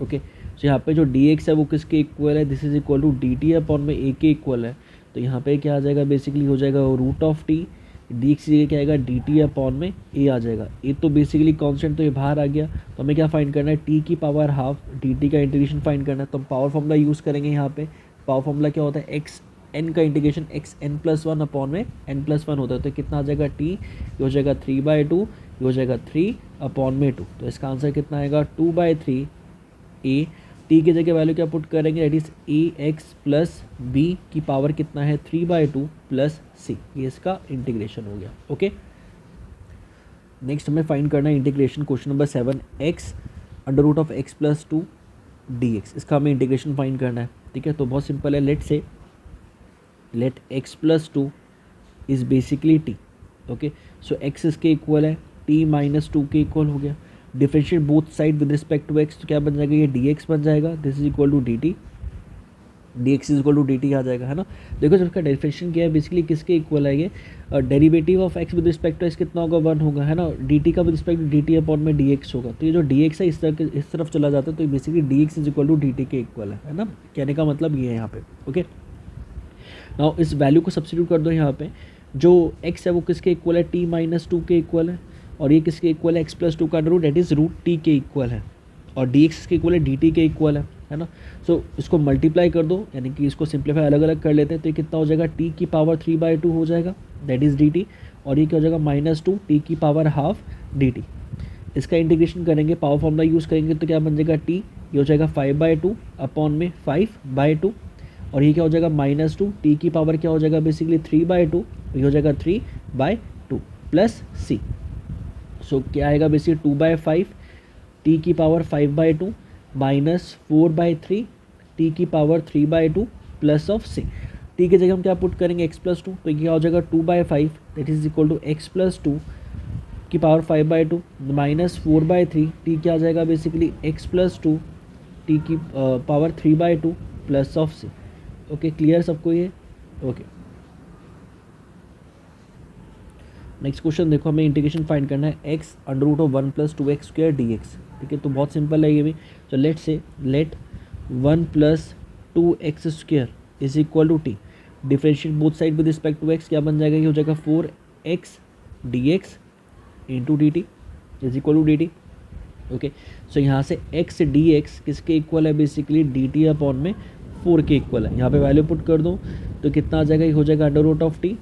Okay so यहाँ पे जो डी एक्स है वो किसके इक्वल है, this is equal to D T upon में ए के इक्वल है, तो यहाँ पे क्या आ जाएगा बेसिकली हो जाएगा root of t, d x क्या आएगा डी टी अपॉन में ए आ जाएगा, ए तो बेसिकली कांस्टेंट तो ये बाहर आ गया, तो हमें क्या फाइंड करना है टी की पावर हाफ डी टी का इंटीग्रेशन फाइंड करना है, तो हम पावर फॉर्मूला यूज़ करेंगे। यहाँ पे पावर फॉर्मूला क्या होता है एक्स एन का integration x n plus 1 upon में एन प्लस 1 होता है, तो कितना आ जाएगा टी, ये हो जाएगा 3/2, ये हो जाएगा 3 अपॉन में 2, तो इसका आंसर कितना आएगा 2/3 ए, टी की जगह वैल्यू क्या पुट करेंगे that is a x plus b की पावर कितना है 3/2 प्लस सी, ये इसका इंटीग्रेशन हो गया। ओके नेक्स्ट हमें फाइंड करना है integration question number 7 x under root of x plus 2 d x, इसका हमें इंटीग्रेशन फाइंड करना है। ठीक है, तो बहुत सिंपल है, let x plus 2 is basically t. Okay so x इसके इक्वल है टी माइनस 2 के इक्वल हो गया, differentiate both side with respect to x, तो क्या बन जाएगा ये डी एक्स बन जाएगा, this is equal to D t, d x is equal to D t आ जाएगा, है ना। देखो जब इसका डेरिवेशन किया है बेसिकली किसके इक्वल है ये, derivative of x with respect to x कितना होगा 1 होगा, है ना, डी टी का with respect to D T upon में डी एक्स होगा, तो ये जो डी एक्स है इस तरफ चला जाता है, तो basically d x is equal to D t के इक्वल है ना, कहने का मतलब ये है यहाँ पे। ओके नाउ इस वैल्यू को सब्स्टिट्यूट कर दो यहाँ पे, जो एक्स है वो किसके इक्वल है टी माइनस 2 के इक्वल है, और ये किसके इक्वल है एक्स प्लस 2 का under root that is root t के इक्वल है, और डी एक्स के इक्वल है डी टी के इक्वल है ना। सो इसको मल्टीप्लाई कर दो, यानी कि इसको सिंप्लीफाई अलग अलग कर लेते हैं, तो ये कितना हो जाएगा टी की पावर 3/2 हो जाएगा दैट इज डी टी, और ये क्या हो जाएगा -2 टी की पावर हाफ डी टी। इसका इंटीग्रेशन करेंगे, पावर फॉर्मूला यूज़ करेंगे, तो क्या बन जाएगा टी ये हो जाएगा 5/2 अपॉन में 5/2, और ये क्या हो जाएगा -2, टी की पावर क्या हो जाएगा बेसिकली 3/2, ये हो जाएगा 3/2 प्लस सी। सो क्या आएगा बेसिकली 2/5 टी की पावर 5/2 -4/3 टी की power 3/2 plus of C. T की जगह हम क्या पुट करेंगे x+2, तो ये क्या हो जाएगा 2/5 that is equal to x+2 की पावर 5/2 -4/3 टी क्या आ जाएगा बेसिकली x+2 टी की power 3/2 plus of c. Okay, clear सबको ये? ओके, नेक्स्ट क्वेश्चन देखो, हमें इंटीग्रेशन फाइंड करना है x √1 + 2x² dx। ठीक है, तो बहुत सिंपल है ये भी। तो लेट से let 1 + 2x² is equal to t, differentiate both side with respect to x, क्या बन जाएगा, ये हो जाएगा 4x dx into d t is equal to D T. Okay, so यहाँ से x dx किसके इक्वल है बेसिकली डी टी अपॉन में 4 के इक्वल है। यहाँ पे वैल्यू पुट कर दो तो कितना आ जाएगा, ये हो जाएगा √t,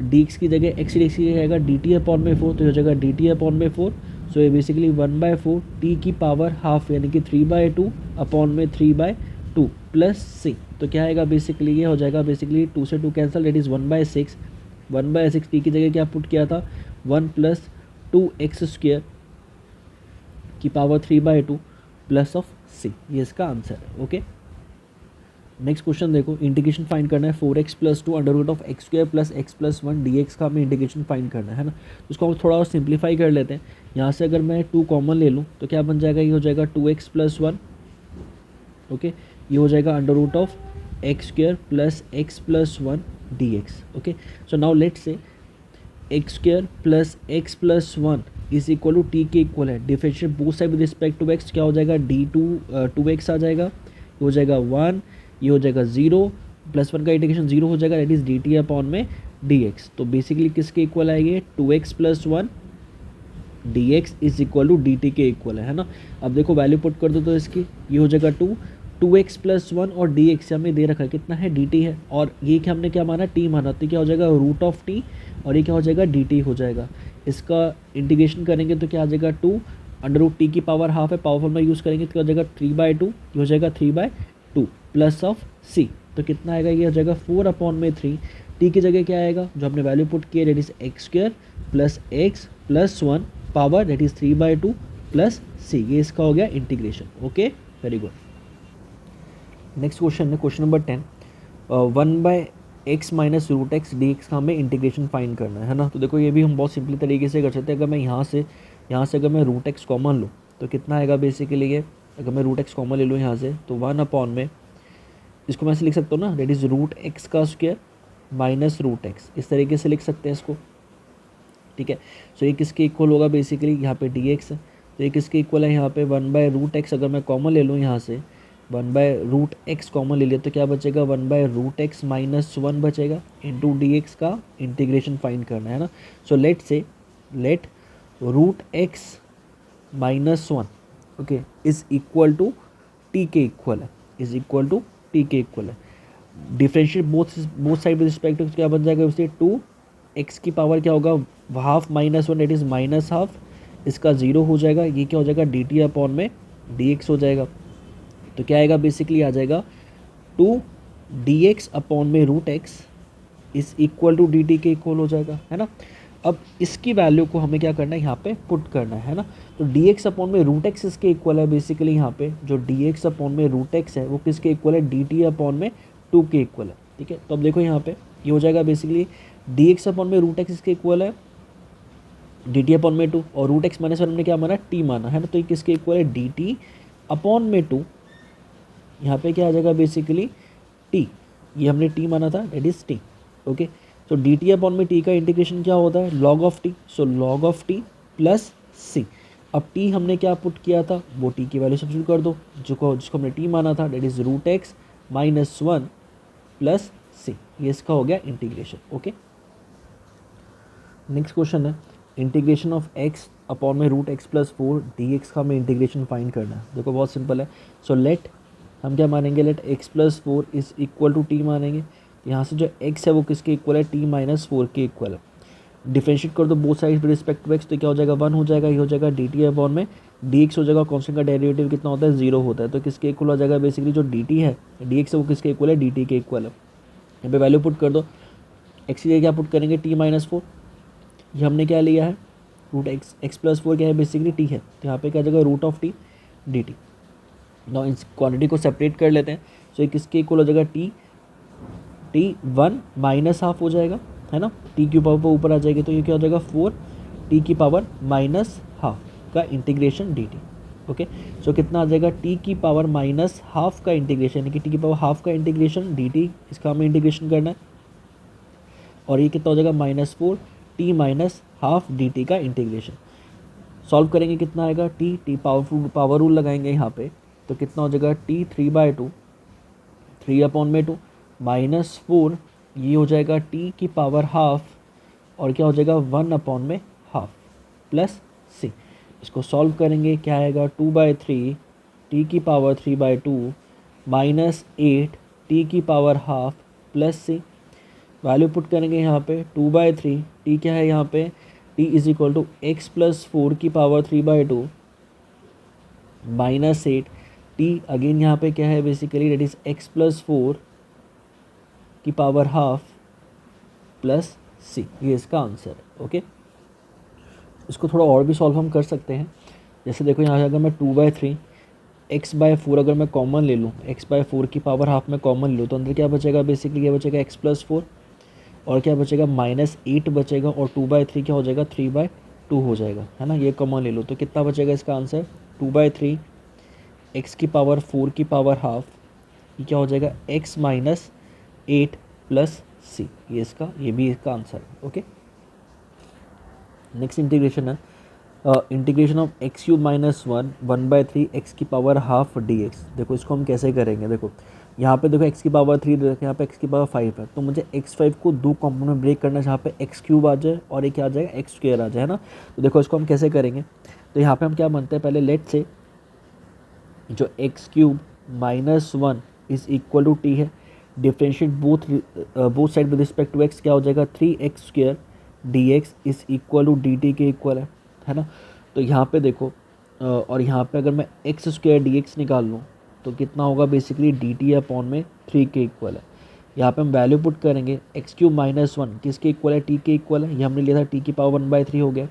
dx की जगह x dx की जगह आएगा डी टी अपॉन में 4, तो ये हो जाएगा डी टी अपॉन में 4। सो ये बेसिकली 1/4 टी की पावर हाफ यानी कि 3/2 अपॉन में 3/2 प्लस सी। तो क्या आएगा बेसिकली, ये हो जाएगा बेसिकली 2 से 2 कैंसिल, दैट इज़ 1/6। 1/6 टी की जगह क्या पुट किया था 1 + 2x² की पावर 3/2 प्लस ऑफ सी, ये इसका आंसर है। ओके, नेक्स्ट क्वेश्चन देखो, इंटीग्रेशन फाइंड करना है 4x + 2 √x² + x + 1 dx का हमें इंटीग्रेशन फाइंड करना है ना। तो उसको हम थोड़ा और सिंप्लीफाई कर लेते हैं। यहाँ से अगर मैं 2 कॉमन ले लूँ तो क्या बन जाएगा, ये हो जाएगा 2x + 1। ओके, ये हो जाएगा √x² + x + 1 dx। Okay, so now let's say x² + x + 1 is equal to t के इक्वल है। Differentiate both side with respect to x, क्या हो जाएगा d2 आ जाएगा, ये हो जाएगा 1, ये हो जाएगा 0, +1 का इंटीग्रेशन 0 हो जाएगा, that is d T upon में dx। तो बेसिकली किसके इक्वल आएंगे 2x + 1 dx is equal to D t के इक्वल है ना। अब देखो वैल्यू पुट कर दो तो इसकी, ये हो जाएगा 2x + 1 और dx हमने दे रखा है कितना है dt है, और ये कि हमने क्या माना t माना, तो क्या हो जाएगा √t, और ये क्या हो जाएगा dt हो जाएगा। इसका इंटीग्रेशन करेंगे तो क्या आ जाएगा 2 √t की पावर हाफ है, पावर फॉर्मूला यूज़ करेंगे तो क्या हो जाएगा 3/2, ये हो जाएगा 3/2 प्लस ऑफ c। तो कितना आएगा, ये हो जाएगा 4/3। t की जगह क्या आएगा, जो हमने वैल्यू पुट की है that is x² + x + 1 power that is 3/2 plus c। ये इसका हो गया integration. Okay, very good. Next question है question number 10, 1/x - √x dx का हमें इंटीग्रेशन फाइंड करना है ना। तो देखो ये भी हम बहुत सिंपली तरीके से कर सकते हैं। अगर मैं यहाँ से अगर मैं √x कॉमन लूँ तो कितना आएगा बेसिकली, ये अगर मैं √x कॉमन ले लूँ यहाँ से तो 1 अपॉन में, इसको मैं ऐसे लिख सकता हूँ ना, दैट इज़ √x² - √x, इस तरीके से लिख सकते हैं इसको। ठीक है, सो ये किसके इक्वल होगा बेसिकली, यहाँ पे dx है, तो ये किसके इक्वल है यहाँ पे 1/√x। अगर मैं कॉमन ले लूँ यहाँ से 1/√x कॉमन ले लिया तो क्या बचेगा 1/√x - 1 बचेगा, इंटू dx का इंटीग्रेशन फाइंड करना है ना। So let √x - 1 okay is equal to t के इक्वल है, इज इक्वल टू टी के इक्वल है। Differentiate both side with respect to क्या बन जाएगा उससे 2x की पावर क्या होगा हाफ -1 दैट इज -1/2, इसका 0 हो जाएगा, ये क्या हो जाएगा डी टी अपॉन में dx हो जाएगा। तो क्या आएगा बेसिकली आ जाएगा 2 dx अपॉन में √x is equal to D t के इक्वल हो जाएगा, है ना। अब इसकी वैल्यू को हमें क्या करना है यहाँ पे पुट करना है ना। तो dx अपॉन में √x इसके इक्वल है बेसिकली, यहाँ पे जो dx अपॉन में √x है वो किसके इक्वल है डी टी अपॉन में 2 के इक्वल है। ठीक है, तो अब देखो यहाँ पे ये हो जाएगा बेसिकली dx अपॉन में √x इसके इक्वल है डी टी अपॉन में 2, और √x - 1 हमने क्या माना t माना है ना, तो ये किसके इक्वल है डी टी अपॉन में 2। यहाँ पे क्या आ जाएगा बेसिकली t, ये हमने t माना था दैट इज t। ओके, तो डी टी अपॉन में t का इंटीग्रेशन क्या होता है log of t, so log of t plus c। अब t हमने क्या पुट किया था वो t की वैल्यू सब्स्टिट्यूट कर दो, जिसको हमने t माना था that is √x - 1 plus c, ये इसका हो गया इंटीग्रेशन। ओके, नेक्स्ट क्वेश्चन है इंटीग्रेशन ऑफ x अपॉन में √x + 4 dx का हमें इंटीग्रेशन फाइंड करना है। देखो बहुत सिंपल है। सो लेट हम क्या मानेंगे, let x + 4 is equal to t मानेंगे। यहाँ से जो x है वो किसके इक्वल है t - 4 के इक्वल है। डिफरेंशिएट कर दो both side with respect to x, तो क्या हो जाएगा 1 हो जाएगा, ये हो जाएगा डी टी अपॉन में डी एक्स हो जाएगा, कॉन्स्टेंट का डेरिवेटिव कितना होता है 0 होता है, तो किसके इक्वल हो जाएगा बेसिकली जो डी टी है डी एक्स है वो किसके इक्वल है डी टी के इक्वल है। यहाँ पे वैल्यू पुट कर दो, एक्स की जगह क्या पुट करेंगे टी माइनस 4, ये हमने क्या लिया है रूट एक्स, एक्स प्लस 4 क्या है बेसिकली टी है, तो यहाँ पे क्या जगह root of t D t. Now इस क्वांटिटी को सेपरेट कर लेते हैं, सो ये किसके इक्वल हो जाएगा टी 1 माइनस हाफ हो जाएगा है ना, टी की पावर ऊपर आ जाएगी, तो ये क्या हो जाएगा 4 टी की पावर माइनस हाफ का इंटीग्रेशन डी टी। ओके, सो कितना आ जाएगा टी की पावर माइनस हाफ का इंटीग्रेशन, यानी कि टी की पावर हाफ का इंटीग्रेशन डी टी, इसका हमें इंटीग्रेशन करना है, और ये कितना हो जाएगा -4 T minus half D t का इंटीग्रेशन। सॉल्व करेंगे कितना आएगा टी पावर रूल लगाएंगे यहाँ पे, तो कितना हो जाएगा टी 3/2 3/2 -4, ये हो जाएगा टी की पावर हाफ, और क्या हो जाएगा 1/हाफ प्लस सी। इसको सॉल्व करेंगे क्या आएगा 2/3 टी की पावर 3/2 -8 टी की power half plus c. Value put करेंगे यहाँ पे 2/3, टी क्या है यहाँ पे t is equal to x plus 4 की पावर 3/2 -8 टी अगेन यहाँ पे क्या है basically that is x plus 4 की पावर हाफ प्लस सी, ये इसका आंसर है। ओके, इसको थोड़ा और भी सॉल्व हम कर सकते हैं, जैसे देखो यहाँ अगर मैं 2/3 x/4 अगर मैं कॉमन ले लूँ, x/4 की पावर हाफ में कॉमन ले लूँ, तो अंदर क्या बचेगा बेसिकली ये बचेगा x प्लस 4, और क्या बचेगा -8 बचेगा, और 2/3 क्या हो जाएगा 3/2 हो जाएगा है ना, ये कॉमन ले लो, तो कितना बचेगा इसका आंसर 2/3 x की पावर 4 की पावर हाफ, ये क्या हो जाएगा x माइनस 8 प्लस सी, ये भी इसका आंसर है। ओके, नेक्स्ट इंटीग्रेशन है इंटीग्रेशन ऑफ x³ -1 1/3 x की पावर हाफ dx। देखो इसको हम कैसे करेंगे, देखो यहाँ पे देखो x की पावर 3 देखो, यहाँ पे x की पावर 5 है, तो मुझे x5 को दो कॉम्पोनेंट में ब्रेक करना है, जहाँ पे x³ आ जाए और एक आ जाएगा x² आ जाए है ना। तो देखो इसको हम कैसे करेंगे, तो यहाँ पे हम क्या मानते हैं पहले लेट से जो x³ -1 is equal to T है, differentiate both side with respect to x, क्या हो जाएगा 3x² dx is equal to dt के इक्वल है ना। तो यहाँ पे देखो और यहाँ पे अगर मैं x² dx निकाल लूँ तो कितना होगा बेसिकली dt अपॉन में 3 के इक्वल है। यहाँ पे हम वैल्यू पुट करेंगे x³ -1 किसके इक्वल है t के इक्वल है, ये हमने लिया था t की पावर 1/3 हो गया,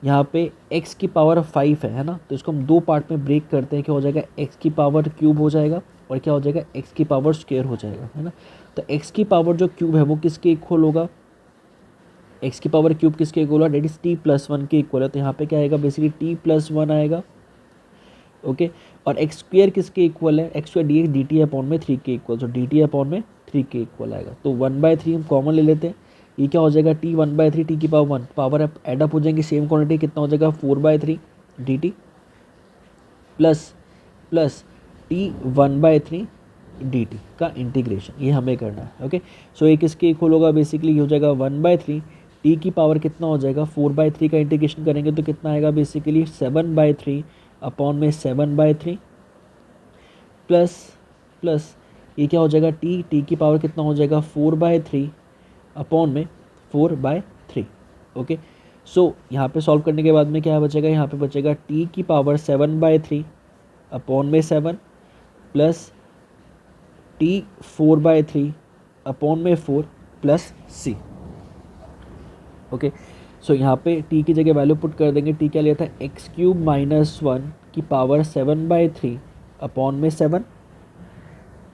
यहाँ पे x की पावर 5 है ना, तो इसको हम दो पार्ट में ब्रेक करते हैं, क्या हो जाएगा x की पावर क्यूब हो जाएगा और क्या हो जाएगा x की पावर स्क्वायर हो जाएगा है ना। तो x की पावर जो क्यूब है वो किसके इक्वल होगा, x की पावर क्यूब किसके इक्वल है, डेट इज t+1 के इक्वल है, तो यहाँ पे क्या आएगा बेसिकली t+1 आएगा। ओके, और x² किसके इक्वल है, x² dx dt अपॉन में 3 के इक्वल, तो dt अपॉन में 3 के इक्वल आएगा। तो 1/3 हम कॉमन ले लेते हैं, ये क्या हो जाएगा t 1/3 t की पावर 1 पावर एडअप हो जाएंगे सेम क्वांटिटी, कितना हो जाएगा 4/3 dt प्लस t 1/3 dt का इंटीग्रेशन, ये हमें करना है। ओके, सो ये किसके इक्वल होगा बेसिकली, ये हो जाएगा 1/3 t की पावर कितना हो जाएगा 4/3 का इंटीग्रेशन करेंगे तो कितना आएगा बेसिकली 7/3 अपॉन में 7/3 प्लस ये क्या हो जाएगा t की पावर कितना हो जाएगा 4/3 अपॉन में 4/3। ओके, सो यहाँ पे सॉल्व करने के बाद में क्या बचेगा, यहाँ पे बचेगा t की पावर 7/3 अपॉन में 7 प्लस t 4/3 अपॉन में 4 प्लस c। ओके, सो यहाँ पे t की जगह वैल्यू पुट कर देंगे, t क्या लिया था x³ -1 की पावर 7/3 अपॉन में 7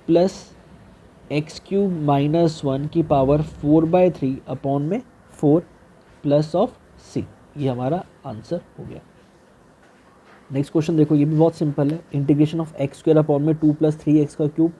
प्लस x³ -1 की पावर 4/3 अपॉन में 4 प्लस ऑफ c, ये हमारा आंसर हो गया। नेक्स्ट क्वेश्चन देखो, ये भी बहुत सिंपल है, इंटीग्रेशन ऑफ x² अपॉन में 2 + 3x का क्यूब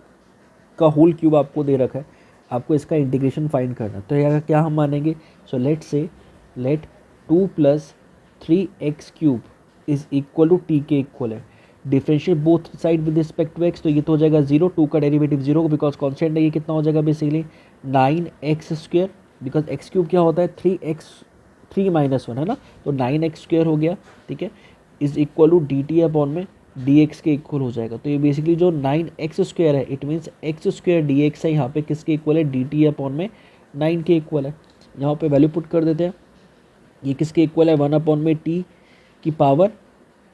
का होल क्यूब आपको दे रखा है, आपको इसका इंटीग्रेशन फाइंड करना है। तो यहाँ क्या हम मानेंगे, so let 2 + 3x³ is equal to t के इक्वल है, differentiate both side with respect to x, तो ये तो हो जाएगा 0, 2 का डेरिवेटिव 0 बिकॉज कॉन्स्टेंट है, ये कितना हो जाएगा बेसिकली 9x², बिकॉज x³ क्या होता है 3 - 1 है ना, तो 9x² हो गया, ठीक है, is equal to dt upon में dx के इक्वल हो जाएगा। तो ये बेसिकली जो 9x² है इट मीन्स x² dx है, यहाँ पे किसके इक्वल है dt अपॉन में 9 के इक्वल है। यहाँ पे वैल्यू पुट कर देते हैं, ये किसके इक्वल है, 1 टी की पावर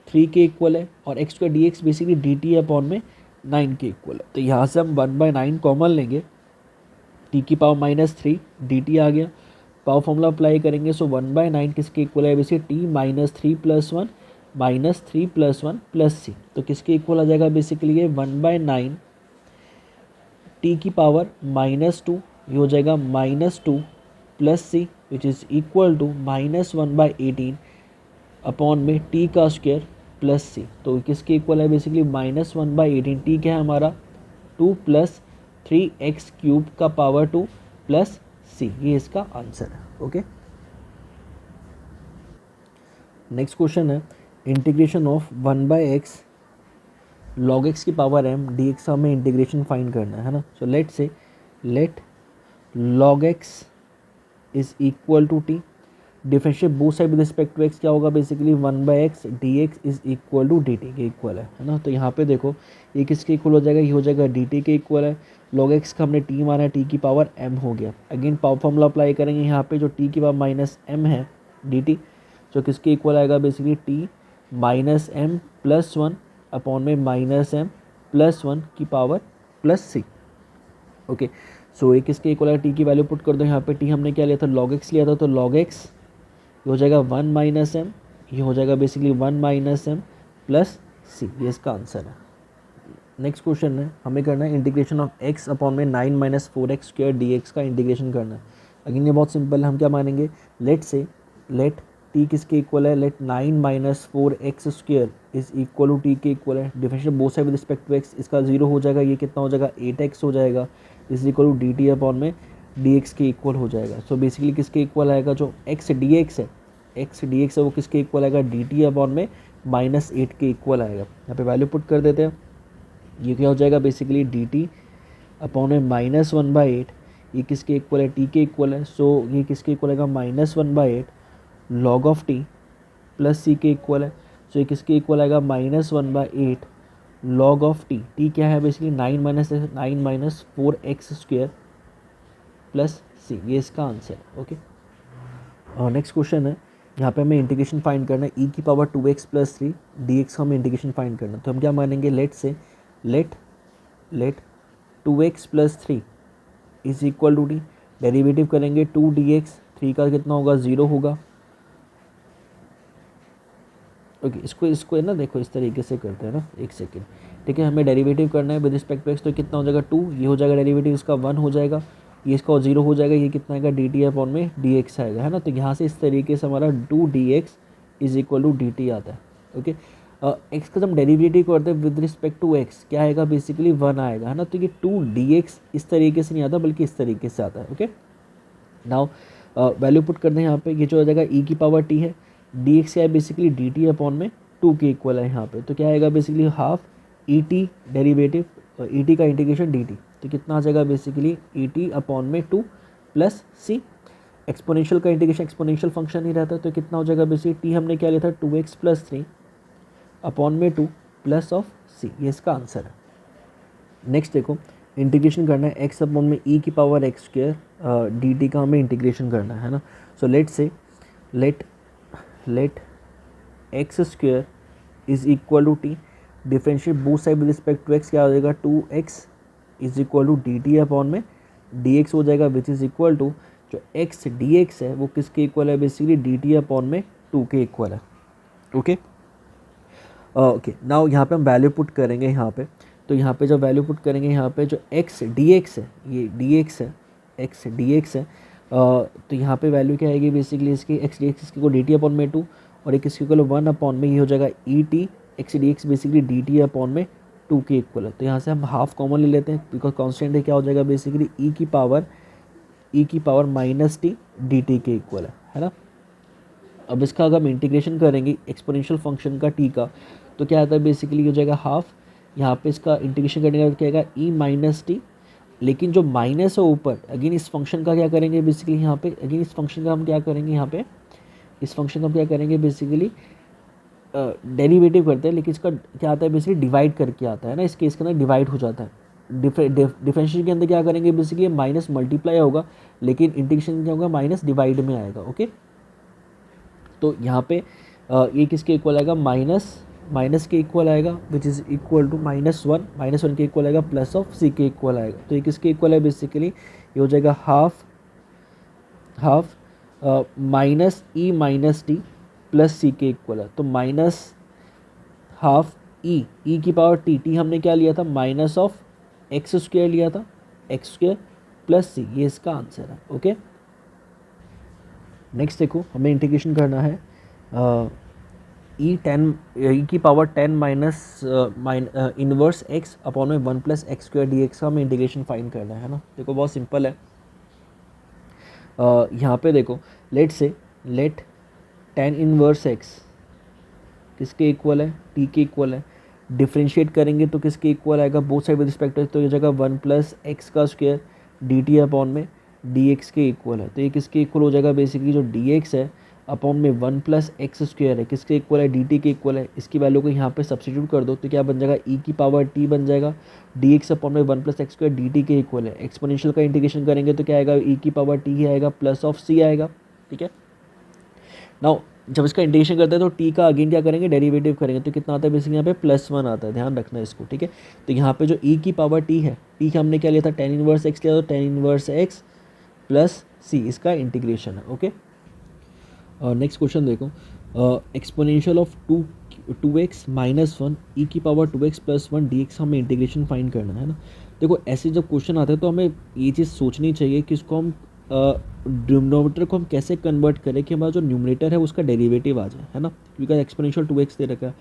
3 के इक्वल है, और x square D x basically d T upon में 9 के इक्वल है। तो यहाँ से हम 1/9 कॉमन लेंगे, टी की पावर -3 डी टी आ गया, पावर फॉर्मूला अप्लाई करेंगे। सो 1/9 किसके इक्वल है, बेसिकली टी -3 + 1 -3 + 1 + सी। तो किसके इक्वल आ जाएगा बेसिकली ये 1/9 टी की पावर -2, ये हो जाएगा -2 + c which is equal to -1/18 upon में टी का स्क्वायर प्लस सी। तो किसके इक्वल है बेसिकली -1/18, टी क्या है हमारा 2 + 3x³ का पावर 2 प्लस सी, ये इसका आंसर है। ओके, नेक्स्ट क्वेश्चन है integration of 1/x log x की पावर m dx का हमें इंटीग्रेशन फाइंड करना है ना। सो लेट से let log x is equal to t, differentiate both side with respect to x क्या होगा basically 1/x dx is equal to dt के इक्वल है ना। तो यहाँ पे देखो ये किसके इक्वल हो जाएगा, ये हो जाएगा dt के इक्वल है। log x का हमने t माना है, t की पावर m हो गया। अगेन पावर फॉर्मूला अप्लाई करेंगे यहाँ पे, जो t की पावर -m है dt, जो किसके इक्वल आएगा बेसिकली t -m + 1 अपॉन में -m + 1 की पावर प्लस सी। ओके, सो ये किसके इक्वल है, टी की वैल्यू पुट कर दो यहाँ पे। टी हमने क्या लिया था, log x लिया था, तो log x ये हो जाएगा 1 - m, ये हो जाएगा बेसिकली 1 - m + सी, ये इसका आंसर है। नेक्स्ट क्वेश्चन है हमें करना है इंटीग्रेशन ऑफ x अपॉन में 9 - 4x² dx का इंटीग्रेशन करना है। अगेन ये बहुत सिंपल है, हम क्या मानेंगे, लेट से लेट टी किसके इक्वल है, let 9 - 4x² is equal to t के इक्वल है। Differentiate both side with respect to x, इसका 0 हो जाएगा, ये कितना हो जाएगा 8x हो जाएगा, is equal to D T upon में dx के इक्वल हो जाएगा। सो बेसिकली किसके इक्वल आएगा, जो x dx है वो किसके इक्वल आएगा, डी टी अपॉन में -8 के इक्वल आएगा। यहाँ पे वैल्यू पुट कर देते हैं, ये क्या हो जाएगा बेसिकली डी टी अपॉन में -1/8, ये किसके इक्वल है, टी के इक्वल है। सो ये किसके इक्वल आएगा -1/8 log ऑफ टी प्लस सी के इक्वल है। सो ये किसके इक्वल आएगा -1/8 log ऑफ टी, टी क्या है बेसिकली 9 - 4x² प्लस सी, ये इसका आंसर है। ओके, नेक्स्ट क्वेश्चन है, यहाँ पे हमें इंटीग्रेशन फाइंड करना है, e की पावर 2x + 3 dx का हमें इंटीग्रेशन फाइंड करना है। तो हम क्या मानेंगे, लेट से let 2x + 3 is equal to T, derivative करेंगे 2 dx, 3 का कितना होगा 0 होगा। ओके, इसको है ना, देखो इस तरीके से करते हैं ना, एक सेकेंड, ठीक है। हमें डेरिवेटिव करना है विद रिस्पेक्ट टू एक्स, तो कितना हो जाएगा 2, ये हो जाएगा डेरिवेटिव इसका 1 हो जाएगा, ये इसका 0 हो जाएगा, ये कितना आएगा डी टी अपॉन में डी एक्स आएगा, है ना। तो यहाँ से इस तरीके से हमारा 2 dx is equal to D t आता है। ओके, एक्स का जब डेरिवेटिव करते हैं विद रिस्पेक्ट टू एक्स क्या आएगा बेसिकली 1 आएगा, है ना। तो ये 2 dx इस तरीके से नहीं आता बल्कि इस तरीके से आता है। ओके, नाउ वैल्यू पुट करते हैं यहाँ पे, ये जो हो जाएगा e की पावर t है, dx क्या है बेसिकली dt अपॉन में 2 के इक्वल है यहाँ पे। तो क्या आएगा basically half et derivative et का इंटीग्रेशन dt, तो कितना आ जाएगा बेसिकली et अपॉन में 2 प्लस सी। एक्सपोनेंशियल का इंटीग्रेशन एक्सपोनेंशियल फंक्शन ही रहता है, तो कितना हो जाएगा बेसिकली t हमने क्या लिया था 2x + 3 अपॉन में 2 प्लस ऑफ सी, ये इसका आंसर है। नेक्स्ट देखो इंटीग्रेशन करना है x अपॉन में e की पावर x² dt का हमें इंटीग्रेशन करना है ना। सो लेट से let x² is equal to t, differentiate both side with respect to x क्या हो जाएगा 2x is equal to D T upon में dx हो जाएगा, विच इज़ इक्वल टू जो x dx है वो किसके इक्वल है बेसिकली डी टी अपॉन में 2 के इक्वल है। ओके ओके, नाउ यहाँ पे हम वैल्यू पुट करेंगे यहाँ पे, तो यहाँ पे जो वैल्यू पुट करेंगे यहाँ पे जो x dx है, ये dx है, x dx है, तो यहाँ पे वैल्यू क्या आएगी बेसिकली इसकी x dx इसकी को dt अपॉन में 2, और एक इसके इक्वल 1 अपॉन में ये हो जाएगा E T, x D x basically d T upon में 2 के इक्वल है। तो यहाँ से हम हाफ कॉमन ले लेते हैं, बिकॉज कॉन्स्टेंट है, क्या हो जाएगा बेसिकली ई की पावर -t डी टी के इक्वल है ना। अब इसका अगर हम इंटीग्रेशन करेंगे एक्सपोनेंशियल फंक्शन का t का, तो क्या आता है बेसिकली हो जाएगा हाफ, यहाँ पे इसका इंटीग्रेशन करने के बाद क्या आएगा e - t, लेकिन जो माइनस है ऊपर, अगेन इस फंक्शन का क्या करेंगे बेसिकली यहाँ पे, अगेन इस फंक्शन का हम क्या करेंगे यहाँ पे, इस फंक्शन का हम क्या करेंगे बेसिकली डेरिवेटिव करते हैं, लेकिन इसका क्या आता है बेसिकली डिवाइड करके आता है ना, इस केस के अंदर डिवाइड हो जाता है। डिफरेंशियल के अंदर क्या करेंगे बेसिकली माइनस मल्टीप्लाई होगा, लेकिन इंटीग्रेशन क्या होगा माइनस डिवाइड में आएगा। ओके, तो यहाँ पे ये किसके इक्वल आएगा, माइनस के इक्वल आएगा, विच इज़ इक्वल टू -1 के इक्वल आएगा, प्लस ऑफ सी के इक्वल आएगा। तो ये किसके इक्वल है बेसिकली, ये हो जाएगा half minus e minus T plus सी के इक्वल है। तो माइनस हाफ ई की पावर टी हमने क्या लिया था, माइनस ऑफ एक्स स्क्वायर लिया था, एक्स स्क्वायर प्लस सी, ये इसका आंसर है। ओके, नेक्स्ट देखो हमें इंटीग्रेशन करना है ई की power 10 minus inverse x upon में 1 plus x square D x का हमें इंटीग्रेशन फाइंड करना है ना। देखो बहुत सिंपल है। यहाँ पे देखो लेट 10 इनवर्स एक्स किसके इक्वल है, टी के इक्वल है। डिफ्रेंशिएट करेंगे तो किसके इक्वल आएगा, both side with respect to, तो ये जगह 1 प्लस एक्स का स्क्वायर डी टी अपॉन में डी एक्स के इक्वल है। तो ये किसके इक्वल हो जाएगा, बेसिकली जो डी एक्स है अपॉन में 1 प्लस एक्स स्क्वायर है किसके इक्वल है, डी टी के इक्वल है। इसकी वैल्यू को यहाँ पे सब्स्टिट्यूट कर दो तो क्या बन जाएगा, ई की पावर टी बन जाएगा, डी एक्स अपॉन में 1 plus x square d t के इक्वल है। एक्सपोनेंशियल का इंटीग्रेशन करेंगे तो क्या आएगा, ई की पावर टी ही आएगा प्लस ऑफ सी आएगा। ठीक है, नाउ जब इसका इंटीग्रेशन करते हैं तो टी का अगेन क्या करेंगे, डेरिवेटिव करेंगे तो कितना आता है, बेसिकली यहाँ पे +1 आता है, ध्यान रखना है इसको। ठीक है, तो यहाँ पे जो ई की पावर टी है, टी हमने क्या लिया था, 10 इनवर्स एक्स लिया, तो 10 इनवर्स एक्स प्लस सी इसका इंटीग्रेशन है। ओके, नेक्स्ट क्वेश्चन देखो, एक्सपोनेंशियल ऑफ 2x माइनस 1 ई की power 2x plus 1 D X हमें इंटीग्रेशन फाइंड करना है ना। देखो ऐसे जब क्वेश्चन आते हैं तो हमें ये चीज़ सोचनी चाहिए कि इसको हम डिनोमिनेटर को हम कैसे कन्वर्ट करें कि हमारा जो न्यूमरेटर है उसका डेरिवेटिव आ जाए, है ना, क्योंकि एक्सपोनेंशियल 2x दे रखा है।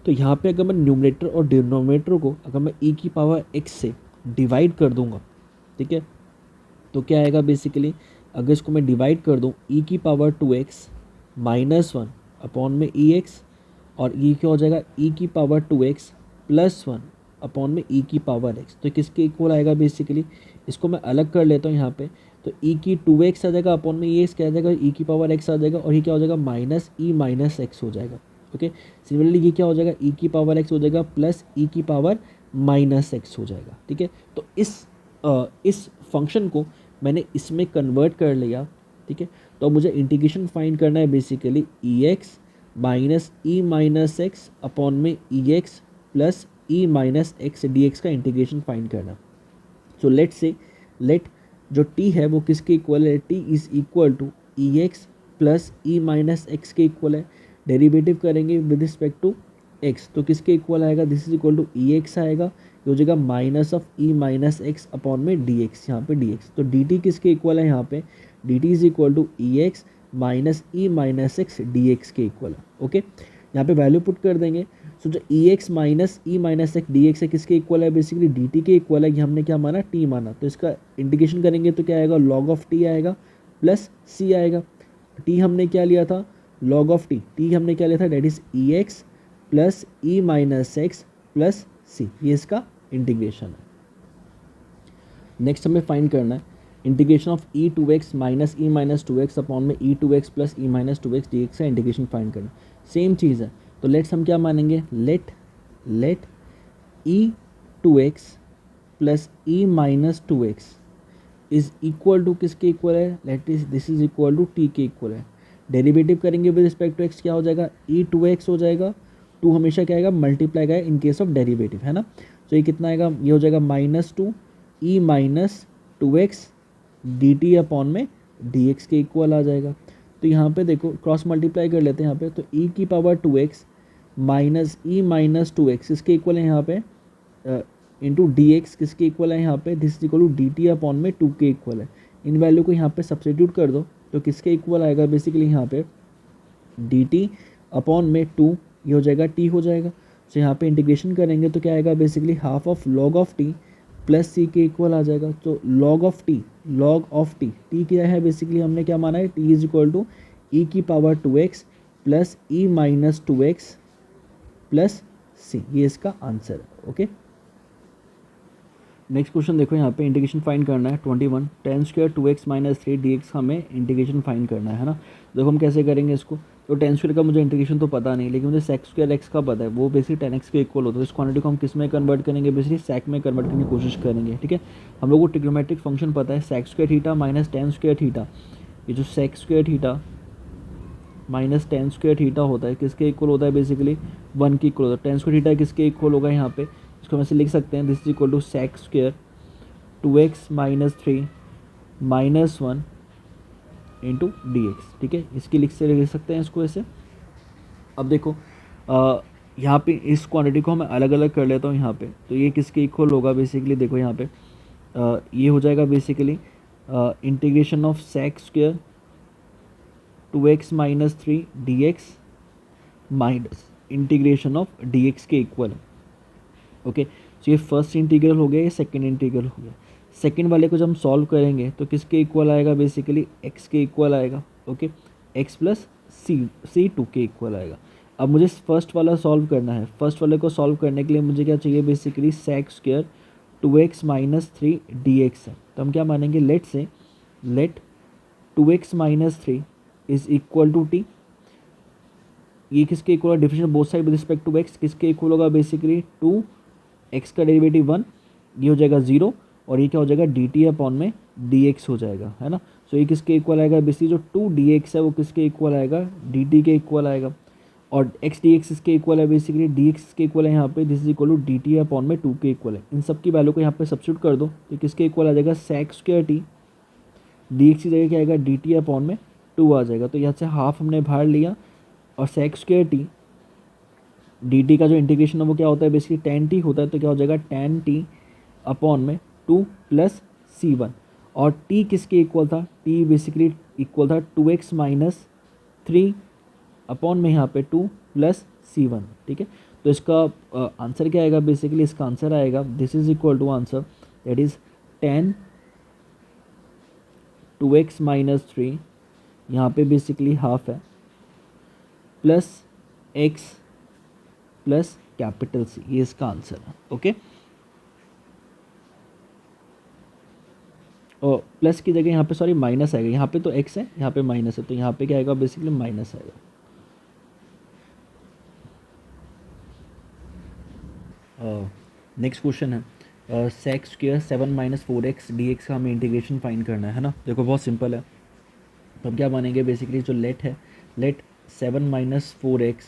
तो यहाँ पे अगर मैं न्यूमरेटर और डिनोमिनेटर को अगर मैं ई की पावर x से डिवाइड कर दूंगा, ठीक है, तो क्या आएगा बेसिकली, अगर इसको मैं डिवाइड कर दूँ ई की पावर 2x माइनस 1 अपॉन में ई एक्स, और ये क्या हो जाएगा, ई की पावर 2x प्लस 1 अपॉन में ई की पावर x, तो किसके इक्वल आएगा बेसिकली, इसको मैं अलग कर लेता हूँ यहाँ पे, तो ई की 2x आ जाएगा अपॉन में ये क्या आ जाएगा, ई की पावर x आ जाएगा, और ये क्या हो जाएगा माइनस ई माइनस एक्स हो जाएगा। ओके, सिमिलरली ये क्या हो जाएगा, ई की पावर x हो जाएगा प्लस ई की पावर माइनस एक्स हो जाएगा। ठीक है, तो इस फंक्शन को मैंने इसमें कन्वर्ट कर लिया। ठीक है, तो मुझे इंटीग्रेशन फाइंड करना है बेसिकली ई x minus e minus x upon में ई x plus e minus x D x का इंटीग्रेशन फाइंड करना। सो लेट जो t है वो किसके इक्वल है, t is equal to e x plus e minus x के इक्वल है। डेरिवेटिव करेंगे विद रिस्पेक्ट टू x, तो किसके इक्वल आएगा, this is equal to e x आएगा, ये हो जाएगा minus of e minus x upon में डी एक्स, यहाँ पे डी एक्स, तो डी टी किसके इक्वल है, यहाँ पे d t is equal to e x minus e minus x D x के इक्वल है। ओके, यहाँ पे वैल्यू पुट कर देंगे। सो जो ई x minus e minus x D x है किसके इक्वल है, बेसिकली डी टी के इक्वल है। ये हमने क्या माना, टी माना, तो इसका इंटीग्रेशन करेंगे तो क्या आएगा, लॉग ऑफ टी आएगा प्लस सी आएगा। टी हमने क्या लिया था, लॉग ऑफ टी हमने क्या लिया था, that is e x plus e minus x plus c, ये इसका इंटीग्रेशन है। नेक्स्ट हमें फाइंड करना है integration of e two x minus e minus two x upon में e two x plus e minus two x D x का इंटीग्रेशन फाइंड करना। सेम चीज़ है, तो लेट्स हम क्या मानेंगे, let e two x plus e minus two x is equal to किसके इक्वल है, let is this is equal to t के इक्वल है। डेरिवेटिव करेंगे विद रिस्पेक्ट टू एक्स, क्या हो जाएगा, ई टू एक्स हो जाएगा, टू हमेशा क्या आएगा, मल्टीप्लाई का इन केस ऑफ डेरिवेटिव, है ना। तो ये कितना आएगा, ये हो जाएगा -2 e minus two x d T upon में डी एक्स के इक्वल आ जाएगा। तो यहाँ पे देखो क्रॉस मल्टीप्लाई कर लेते हैं यहाँ पे, तो ई की power 2x minus e minus two x इसके इक्वल है यहाँ पे इंटू डी एक्स किसके इक्वल है यहाँ पे, this equal to D T upon में 2 के इक्वल है। इन वैल्यू को यहाँ पे सब्स्टिट्यूट कर दो तो किसके इक्वल आएगा, बेसिकली यहाँ पे डी टी अपॉन में 2, ये हो जाएगा टी हो जाएगा। तो यहाँ पे इंटीग्रेशन करेंगे तो क्या आएगा, basically half of log of t plus सी के इक्वल आ जाएगा। तो लॉग ऑफ टी टी क्या है, बेसिकली हमने क्या माना है, टी इज इक्वल टू ई की power 2x plus e minus 2x plus c, ये इसका आंसर है। ओके, नेक्स्ट क्वेश्चन देखो, यहाँ पे इंटीग्रेशन फाइंड करना है 21 10 स्क्वायर 2x माइनस 3 dx हमें इंटीग्रेशन फाइंड करना है ना। देखो हम कैसे करेंगे इसको, तो 10 स्क्वायर का मुझे इंटीग्रेशन तो पता नहीं, लेकिन मुझे सेक स्क्वायर एक्स का पता है, वो बेसिकली 10x के इक्वल होता है। तो इस क्वांटिटी को हम किस में कन्वर्ट करेंगे, बेसिकली सेक में कन्वर्ट करने की कोशिश करेंगे। ठीक है, हम लोग को ट्रिग्नोमेट्रिक फंक्शन पता है, sec square theta minus 10 square theta, ये जो sec square theta minus tan square theta होता है, किसके इक्वल होता है बेसिकली 1 के इक्वल होता है। टेन स्क्वायर थीटा किसके इक्वल होगा यहाँ पे, इसको हम ऐसे लिख सकते हैं, this is equal to sec square 2x minus 3 minus 1 into d x. ठीक है, इसकी लिख सकते हैं इसको ऐसे। अब देखो यहाँ पे इस क्वांटिटी को मैं अलग अलग कर लेता हूँ यहाँ पे, तो ये किसके इक्वल होगा बेसिकली, देखो यहाँ पे ये हो जाएगा basically integration of sec square 2x minus 3 d x minus integration of d x के इक्वल है। ओके, तो ये फर्स्ट इंटीग्रल हो गया, ये सेकेंड इंटीग्रल हो गया। सेकेंड वाले को जब हम सॉल्व करेंगे तो किसके इक्वल आएगा बेसिकली, x के इक्वल आएगा। Okay, x plus c two के इक्वल आएगा। अब मुझे फर्स्ट वाला सॉल्व करना है। फर्स्ट वाले को सॉल्व करने के लिए मुझे क्या चाहिए basically, sec square 2x minus 3 d x है। तो हम क्या मानेंगे, let 2x minus 3 is equal to t. ये किसके इक्वल है, differential both side with respect to x, किसके इक्वल होगा बेसिकली 2x का डेरिवेटिव 1, ये हो जाएगा 0, और ये क्या हो जाएगा डी टी अपॉन में डी एक्स हो जाएगा, है ना। सो ये किसके इक्वल आएगा बेसिकली, जो 2 डी एक्स है वो किसके इक्वल आएगा, डी टी के इक्वल आएगा। और एक्स डी एक्स इसके इक्वल है बेसिकली, डी एक्स के इक्वल है यहाँ पे, this is equal to D T upon में 2 के इक्वल है। इन सब की वैल्यू को यहाँ पे सब्स्टिट्यूट कर दो, तो किसके इक्वल आ जाएगा, sec square t, d x की जगह क्या आएगा, डी टी अपॉन में 2 आ जाएगा। तो यहाँ से हाफ हमने बाहर लिया, और sec square t D t का जो इंटीग्रेशन है वो क्या होता है बेसिकली tan टी होता है, तो क्या हो जाएगा tan टी अपॉन में 2 प्लस C1। और t किसके इक्वल था, t बेसिकली इक्वल था 2x माइनस 3 अपॉन में यहाँ पे 2 प्लस C1। ठीक है, तो इसका आंसर क्या आएगा बेसिकली, इसका आंसर आएगा, this is equal to answer that is tan 2x minus 3, यहाँ पे बेसिकली हाफ है, plus x plus capital c, ये इसका आंसर है। ओके, और प्लस की जगह यहाँ पे सॉरी माइनस आएगा, यहाँ पे तो x है, यहाँ पे माइनस है, तो यहाँ पे क्या आएगा बेसिकली माइनस आएगा। नेक्स्ट क्वेश्चन है sec square 7 minus 4x d x का हमें इंटीग्रेशन फाइंड करना है ना। देखो बहुत सिंपल है, तो हम क्या मानेंगे बेसिकली, जो लेट है, let 7 minus 4x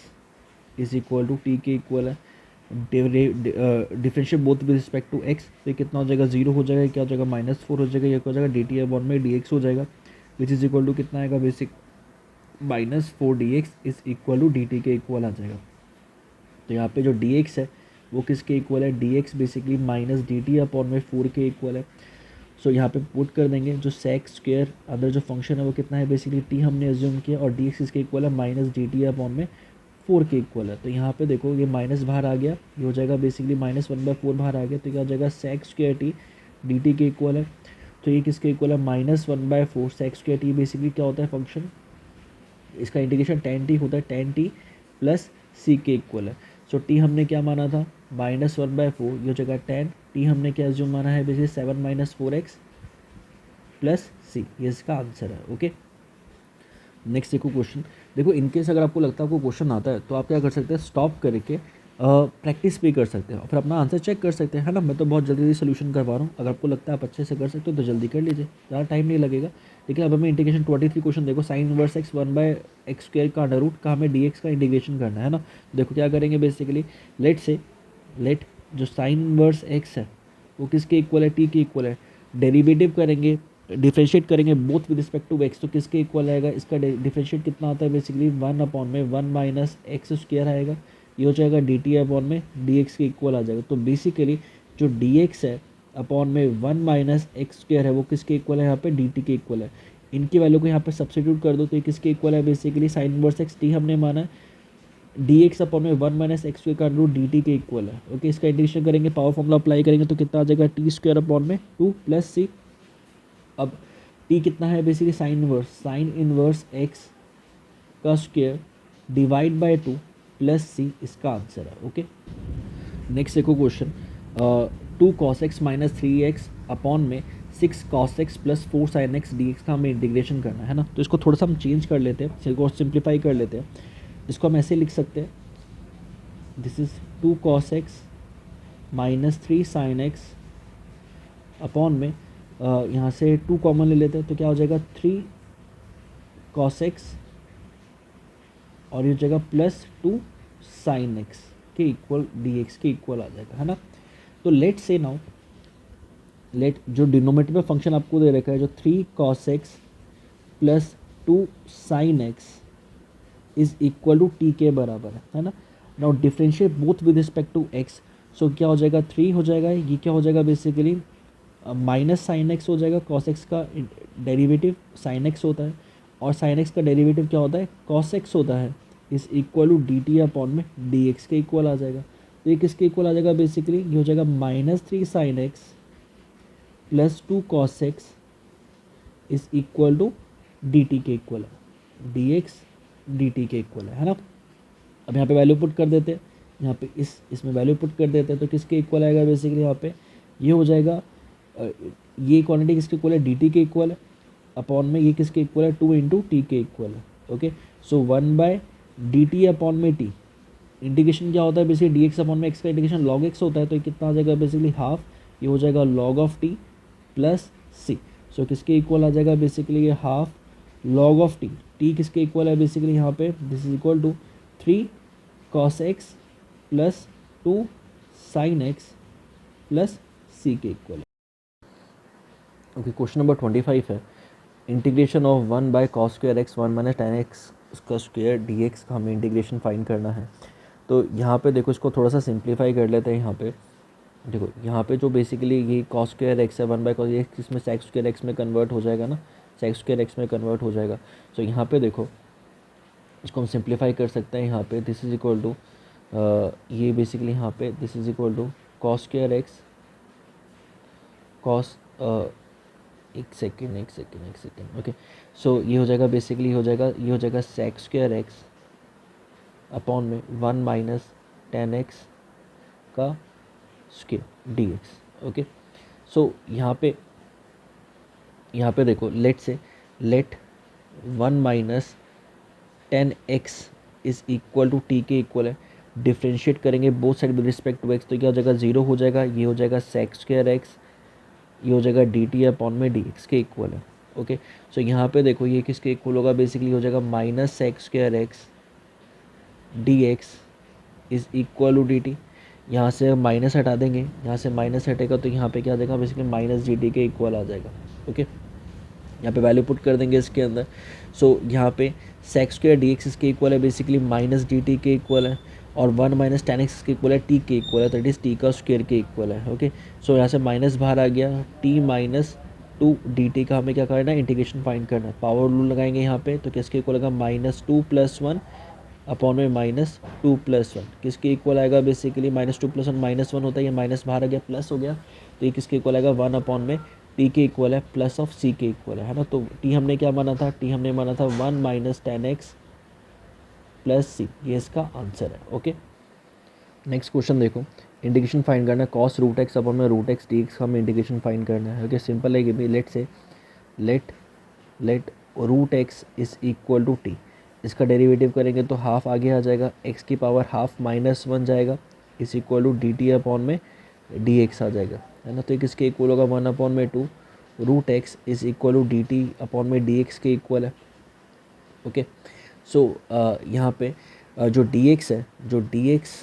is equal to t के इक्वल है, differentiate both with respect to x, तो ये कितना हो जाएगा, 0 हो जाएगा, क्या हो जाएगा -4 हो जाएगा, ये हो जाएगा डी टी अपॉन में डी एक्स हो जाएगा, विच इज इक्वल टू कितना आएगा basic -4 d x is equal to D t के इक्वल आ जाएगा। तो यहाँ पे जो डी एक्स है वो किसके इक्वल है, d x basically minus d T upon में 4 के इक्वल है। सो यहाँ पे पुट कर देंगे, जो सेक स्क्वायर अंदर जो फंक्शन है वो कितना है बेसिकली टी हमने एज्यूम किया, और डी एक्स इसके इक्वल है माइनस डी टी अपॉन में 4 के इक्वल है। तो यहाँ पे देखो ये माइनस बाहर आ गया, ये हो जाएगा बेसिकली -1/4 बाहर आ गया, तो क्या हो जाएगा sec square t D t के इक्वल है। तो ये किसके इक्वल है, -1/4 सेक स्क्वायर टी बेसिकली क्या होता है फंक्शन, इसका इंटीग्रेशन tan टी होता है, tan टी प्लस सी के इक्वल है। सो टी हमने क्या माना था -1/4, ये हो जाएगा tan टी हमने क्या जो माना है basically 7 minus 4x plus c, ये इसका आंसर है। ओके, नेक्स्ट देखो क्वेश्चन। देखो इनकेस अगर आपको लगता है आपको क्वेश्चन आता है तो आप क्या कर सकते हैं, स्टॉप करके प्रैक्टिस भी कर सकते हैं और फिर अपना आंसर चेक कर सकते हैं, है ना। मैं तो बहुत जल्दी सोल्यूशन करवा रहा हूँ, अगर आपको लगता है आप अच्छे से कर सकते हो तो जल्दी कर लीजिए, ज़्यादा टाइम नहीं लगेगा। लेकिन अब हमें इंटीग्रेशन 23 क्वेश्चन देखो, sine inverse x 1/x square का अंडर रूट का हमें dx का इंटीग्रेशन करना है ना। देखो क्या करेंगे बेसिकली, लेट जो साइन इनवर्स x है वो किसके इक्वल है, t के इक्वल है, डेरिवेटिव करेंगे, डिफ्रेंशिएट करेंगे both with respect to x, तो किसके इक्वल आएगा, इसका डिफ्रेंशिएट कितना आता है बेसिकली 1 अपॉन में 1 माइनस एक्स स्क्वायर आएगा, ये हो जाएगा डी टी अपॉन में डी एक्स के इक्वल आ जाएगा। तो बेसिकली जो डी एक्स है अपॉन में 1 माइनस एक्स स्क्वायर है वो किसके इक्वल है, यहाँ पे डी टी के इक्वल है। इनकी वैल्यू को यहाँ पे सब्स्टिट्यूट कर दो, तो ये किसके इक्वल है basically sine inverse x T हमने माना है, डी एक्स अपॉन में 1 माइनस एक्स स्क्वायर का रूट डी टी के इक्वल है। ओके, इसका इंटीग्रेशन करेंगे, पावर फॉर्मूला अप्लाई करेंगे तो कितना आ जाएगा, टी स्क्वायर अपॉन में 2 प्लस सी। अब टी कितना है बेसिकली साइन इनवर्स एक्स का square divide by 2 plus c, इसका आंसर है। ओके, नेक्स्ट देखो question, 2 cos x minus 3x upon में 6 cos x plus 4 sin x dx का हमें इंटीग्रेशन करना है ना। तो इसको थोड़ा सा हम चेंज कर लेते हैं, इसको सिंप्लीफाई कर लेते हैं। इसको हम ऐसे लिख सकते हैं, this is 2 cos x minus 3 sin x upon में यहाँ से 2 कॉमन ले लेते हैं, तो क्या हो जाएगा 3 cos x और ये हो जाएगा प्लस 2 साइन एक्स के इक्वल डी एक्स के इक्वल आ जाएगा, है ना। तो लेट से नाउ, लेट जो डिनोमिनेटर में फंक्शन आपको दे रखा है जो 3 cos x plus 2 sine x is equal to t के बराबर है ना। Now differentiate both with respect to x, so क्या हो जाएगा 3 हो जाएगा, ये क्या हो जाएगा बेसिकली माइनस साइन एक्स हो जाएगा, कॉस एक्स का डेरिवेटिव साइन एक्स होता है और साइन एक्स का डेरिवेटिव क्या होता है कॉस एक्स होता है, is equal to D T upon में डी एक्स के इक्वल आ जाएगा। तो ये किसके इक्वल आ जाएगा बेसिकली, ये हो जाएगा -3 sine x plus 2 cos x is equal to D t के इक्वल है, डी एक्स डी टी के इक्वल है ना। अब यहाँ पे वैल्यू पुट कर देते हैं, यहाँ पे इसमें वैल्यू पुट कर देते हैं तो किसके इक्वल आएगा बेसिकली, यहाँ पे ये हो जाएगा ये क्वांटिटी किसके इक्वल है डी टी के इक्वल है, अपॉन में ये किसके इक्वल है 2 इंटू टी के इक्वल है। ओके, सो 1/dt अपॉन में टी, इंटीग्रेशन क्या होता है बेसिकली डी एक्स अपॉन में एक्स का इंटीग्रेशन लॉग एक्स होता है, तो ये कितना आ जाएगा बेसिकली हाफ, ये हो जाएगा log of t plus c. So किसके इक्वल आ जाएगा बेसिकली ये half log of t, t किसके इक्वल है बेसिकली यहाँ पे this is equal to 3 cos x plus 2 sin x plus सी के इक्वल है। ओके, क्वेश्चन नंबर 25 है integration of 1/cos square x 1 minus tan x उसका स्क्वायर डी एक्स का हमें इंटीग्रेशन फाइंड करना है। तो यहाँ पे देखो इसको थोड़ा सा सिंप्लीफाई कर लेते हैं। यहाँ पे देखो, यहाँ पे जो बेसिकली ये cos स्क्वायर एक्स है 1/cos एक्स, इसमें sec स्क्वायर एक्स में कन्वर्ट हो जाएगा ना, sec स्क्वायर एक्स में कन्वर्ट हो जाएगा। तो यहाँ पे देखो इसको हम सिंप्लीफाई कर सकते हैं। यहाँ पे दिस इज इक्वल टू ये बेसिकली यहाँ पे this is equal to cos square x cos एक सेकेंड ओके, सो ये हो जाएगा बेसिकली हो जाएगा ये हो जाएगा sec स्क्वायर एक्स अपॉन में 1 माइनस tan एक्स का square D x. Okay, so यहाँ पे देखो let 1 minus tan x is equal to t के इक्वल है, डिफ्रेंशिएट करेंगे both side with respect to x, तो क्या हो जाएगा 0 हो जाएगा, ये हो जाएगा sec स्क्वायर एक्स, ये हो जाएगा डी टी अपॉन में डी एक्स के इक्वल है। ओके, सो यहाँ पे देखो ये किसके इक्वल होगा बेसिकली हो जाएगा minus sec square x D x is equal to D t, यहाँ से माइनस हटा देंगे, यहाँ से माइनस हटेगा तो यहाँ पे क्या आ जाएगा बेसिकली माइनस डी टी के इक्वल आ जाएगा। ओके, यहाँ पे वैल्यू पुट कर देंगे इसके अंदर। सो यहाँ पे sec स्क्वायर डी एक्स इसके इक्वल है बेसिकली माइनस डी टी के इक्वल है, और 1 माइनस tan एक्स के इक्वल है टी के इक्वल है, तो इट इज़ टी का स्क्वायर के इक्वल है। ओके, सो यहाँ से माइनस बाहर आ गया, टी माइनस 2 डी टी का हमें क्या करना है इंटीग्रेशन फाइंड करना है, पावर रूल लगाएंगे यहाँ पे, तो किसके इक्वल आएगा -2 + 1 अपॉन में -2 + 1, किसके इक्वल आएगा बेसिकली -2 + 1 -1 होता है, ये माइनस बाहर आ गया प्लस हो गया, तो ये किसके इक्वल आएगा 1 अपॉन में टी के इक्वल है प्लस ऑफ सी के इक्वल है ना। तो टी हमने क्या माना था, टी हमने माना था 1 minus tan x plus c, ये इसका आंसर है। ओके, नेक्स्ट क्वेश्चन देखो, इंटीग्रेशन फाइंड करना है cos रूट एक्स अपॉन में रूट एक्स डी एक्स का हमें इंटीग्रेशन फाइंड करना है। ओके, सिंपल है कि भाई let root x is equal to t, इसका डेरिवेटिव करेंगे तो हाफ आगे आ जाएगा, एक्स की पावर हाफ -1 जाएगा, is equal to D T upon में डी एक्स आ जाएगा, है ना। तो एक इसके इक्वल होगा 1 अपॉन में 2 root x is equal to D T upon में डी एक्स के इक्वल है। ओके, सो यहाँ पे जो डी एक्स है, जो डी एक्स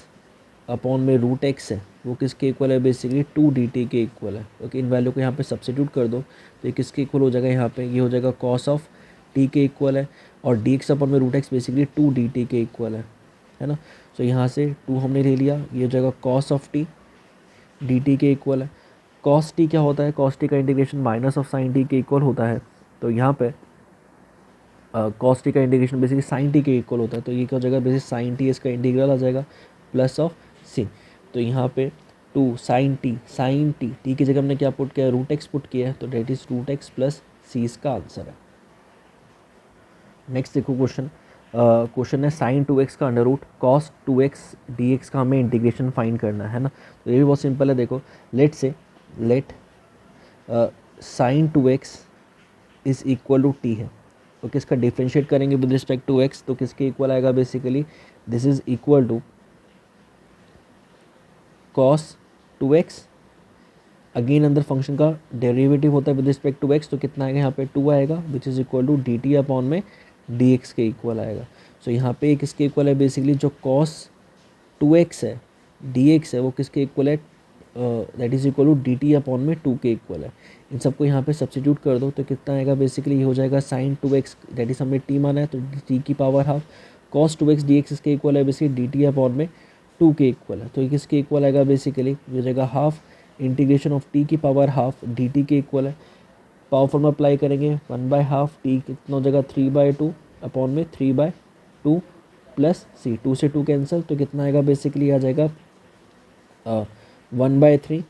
अपॉन में रूट एक्स है वो किसके इक्वल है बेसिकली 2 डी टी के इक्वल है। ओके, इन वैल्यू को यहाँ पे सब्सिट्यूट कर दो तो ये किसके इक्वल हो जाएगा, यहाँ पे ये हो जाएगा कॉस ऑफ टी के इक्वल है, और डी एक्स अपॉन में root x basically 2 d t के इक्वल है ना। सो यहाँ से 2 हमने ले लिया, ये हो जाएगा cos of t D t के इक्वल है। कॉस टी क्या होता है, कॉस टी का integration minus of sine t के इक्वल होता है, तो यहाँ पे कॉस टी का इंटीग्रेशन बेसिकली साइन टी के इक्वल होता है, तो ये क्या हो जाएगा बेसिकली साइन टी इसका इंटीग्रल आ जाएगा प्लस ऑफ सी, तो यहाँ पे 2 साइन टी की जगह हमने क्या पुट किया रूट एक्स पुट किया है, तो that is root x plus c इसका आंसर है। नेक्स्ट देखो क्वेश्चन है साइन 2x का under root cos 2x dx का हमें इंटीग्रेशन फाइंड करना है ना। तो ये भी बहुत सिंपल है, देखो let sine 2x is equal to T है, तो किसका डिफ्रेंशिएट करेंगे विद रिस्पेक्ट टू x, तो किसके इक्वल आएगा basically this is equal to cos 2x, again अंदर फंक्शन का डेरिवेटिव होता है विद रिस्पेक्ट टू x, तो कितना आएगा यहाँ पे 2 आएगा which is equal to D T upon में डी एक्स के इक्वल आएगा। सो यहाँ पे एक इसके इक्वल है बेसिकली जो कॉस 2x है, डी एक्स है वो किसके इक्वल है, that is equal to D T upon में 2 के इक्वल है। इन सबको यहाँ पे सब्सिट्यूट कर दो तो कितना आएगा बेसिकली, ये हो जाएगा साइन 2x, दैट इज हमने t माना है तो t की power half, cos 2x D x इसके इक्वल है बेसिकली डी टी अपॉन में 2 के इक्वल है। तो ये किसके इक्वल आएगा बेसिकली, ये हो जाएगा हाफ इंटीग्रेशन ऑफ t की पावर हाफ डी टी के इक्वल है। पावर फॉर्मूला अप्लाई करेंगे 1/2 टी कितना हो जाएगा 3/2 अपॉन में 3/2 प्लस सी, 2 से 2 कैंसिल तो कितना आएगा बेसिकली आ जाएगा 1/3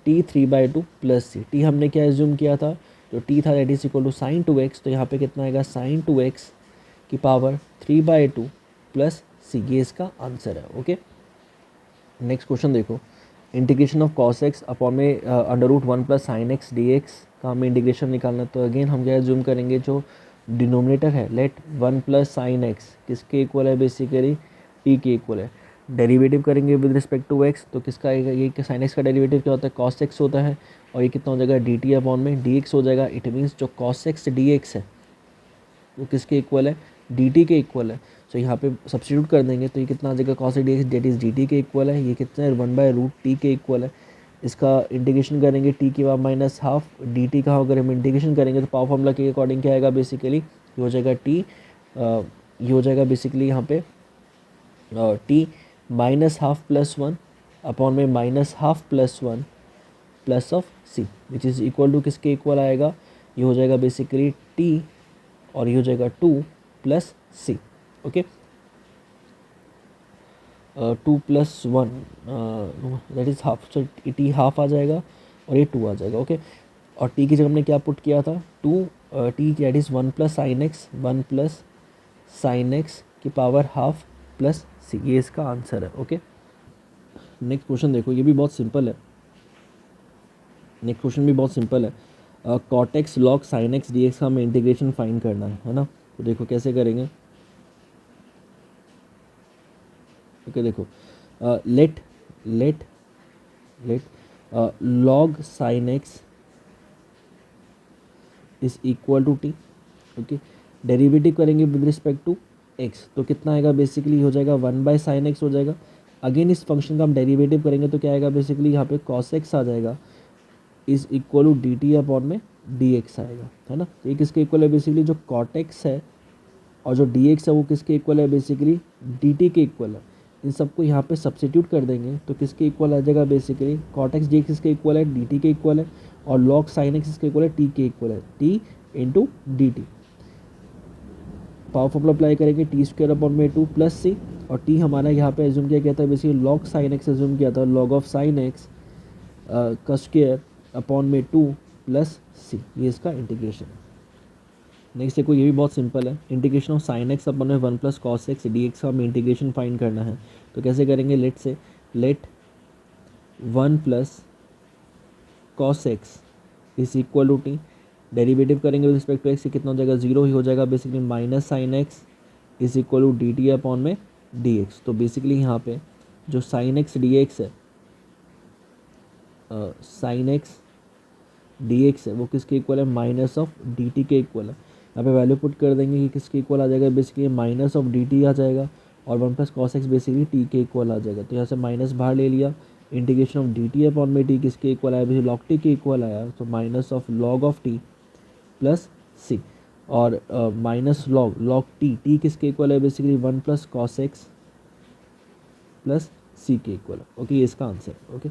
टी 3/2 प्लस सी। टी हमने क्या एज्यूम किया था, जो टी था that is equal to sine 2x, तो यहाँ पे कितना आएगा साइन 2x की पावर 3/2 प्लस सी, ये इसका आंसर है। ओके, नेक्स्ट क्वेश्चन देखो, integration of cos x upon में under root 1 plus sine x D x का हमें इंटीग्रेशन निकालना है। तो अगेन हम क्या जूम करेंगे, जो डिनोमिनेटर है लेट 1 प्लस साइन एक्स किसके इक्वल है बेसिकली टी के इक्वल है। डेरिवेटिव करेंगे विद रिस्पेक्ट टू एक्स, तो किसका आएगा, ये साइन एक्स का डेरिवेटिव क्या होता है कॉस एक्स होता है, और ये कितना हो जाएगा डी टी अपॉन में डी एक्स हो जाएगा। इट मीन्स जो कॉस एक्स डी एक्स है वो किसके इक्वल है, डी टी के इक्वल है। सो यहाँ पे सब्स्टिट्यूट कर देंगे तो ये कितना आ जाएगा cos d x that is d t के इक्वल है, ये कितना है 1/√t के इक्वल है। इसका इंटीग्रेशन करेंगे टी की power minus half D t का, अगर हम इंटीग्रेशन करेंगे तो पावर फॉर्मूला के अकॉर्डिंग क्या आएगा बेसिकली, ये हो जाएगा टी, ये हो जाएगा बेसिकली यहाँ पे t minus half plus 1 upon में minus half plus 1 plus of c, which is equal to किसके इक्वल आएगा, ये हो जाएगा बेसिकली टी और ये हो जाएगा 2 plus C. Okay, 2 plus 1 that is half, so t half आ जाएगा और ये 2 आ जाएगा। ओके, और टी की जगह हमने क्या पुट किया था 2, T that is 1 plus sine x, 1 plus sine x की पावर हाफ प्लस सी, ये इसका आंसर है। ओके, नेक्स्ट क्वेश्चन देखो, ये भी बहुत सिंपल है, नेक्स्ट क्वेश्चन भी बहुत सिंपल है। Cot x log sine x D x का हमें इंटीग्रेशन फाइंड करना है ना। तो देखो कैसे करेंगे, ओके देखो, let let let log sine x is equal to t. Okay, derivative करेंगे विद रिस्पेक्ट टू एक्स, तो कितना आएगा बेसिकली हो जाएगा 1/sin x हो जाएगा। अगेन इस फंक्शन का हम डेरिवेटिव करेंगे तो क्या आएगा बेसिकली यहाँ पे cos x आ जाएगा is equal to D T upon में डी एक्स आएगा, है ना। तो ये किसके इक्वल है बेसिकली, जो cot x है और जो डी एक्स है वो किसके इक्वल है बेसिकली डी टी के इक्वल है। इन सबको यहाँ पे सब्सिट्यूट कर देंगे तो किसके इक्वल आ जाएगा basically cot x D x किसके इक्वल है डी टी के इक्वल है, और log sin x इसके इक्वल है टी के इक्वल है, T into d T. Power formula apply करेंगे टी स्क्वायर अपॉन में 2 प्लस सी, और टी हमारा यहाँ पे एज्यूम किया गया था basically log sine x assume किया था, लॉग ऑफ साइन एक्स का स्क्वायर अपॉन में 2 प्लस सी, ये इसका इंटीग्रेशन है। नेक्स्ट देखो, ये भी बहुत सिंपल है, integration of sine x upon में 1 plus cos x D x का हमें इंटीग्रेशन फाइंड करना है। तो कैसे करेंगे, लेट से let 1 plus cos x is equal to T, derivative करेंगे विद रिस्पेक्ट टू एक्स, कितना हो जाएगा 0 ही हो जाएगा basically, minus sign x is equal to D T upon में डी एक्स। तो बेसिकली यहाँ पे जो साइन एक्स डी एक्स है, साइन एक्स डी एक्स है वो किसके इक्वल है माइनस ऑफ डी टी के इक्वल है। यहाँ पे वैल्यू पुट कर देंगे कि किसके इक्वल आ जाएगा basically minus of D t आ जाएगा, और 1 plus cos x basically t के इक्वल आ जाएगा। तो यहाँ से माइनस बाहर ले लिया, integration of D T upon में टी किसके इक्वल आया बेसिकली लॉग टी के इक्वल आया, तो minus of log of t plus c, और माइनस लॉग टी किसके इक्वल है basically 1 plus cos x plus सी के इक्वल है। ओके, ये इसका answer. Okay,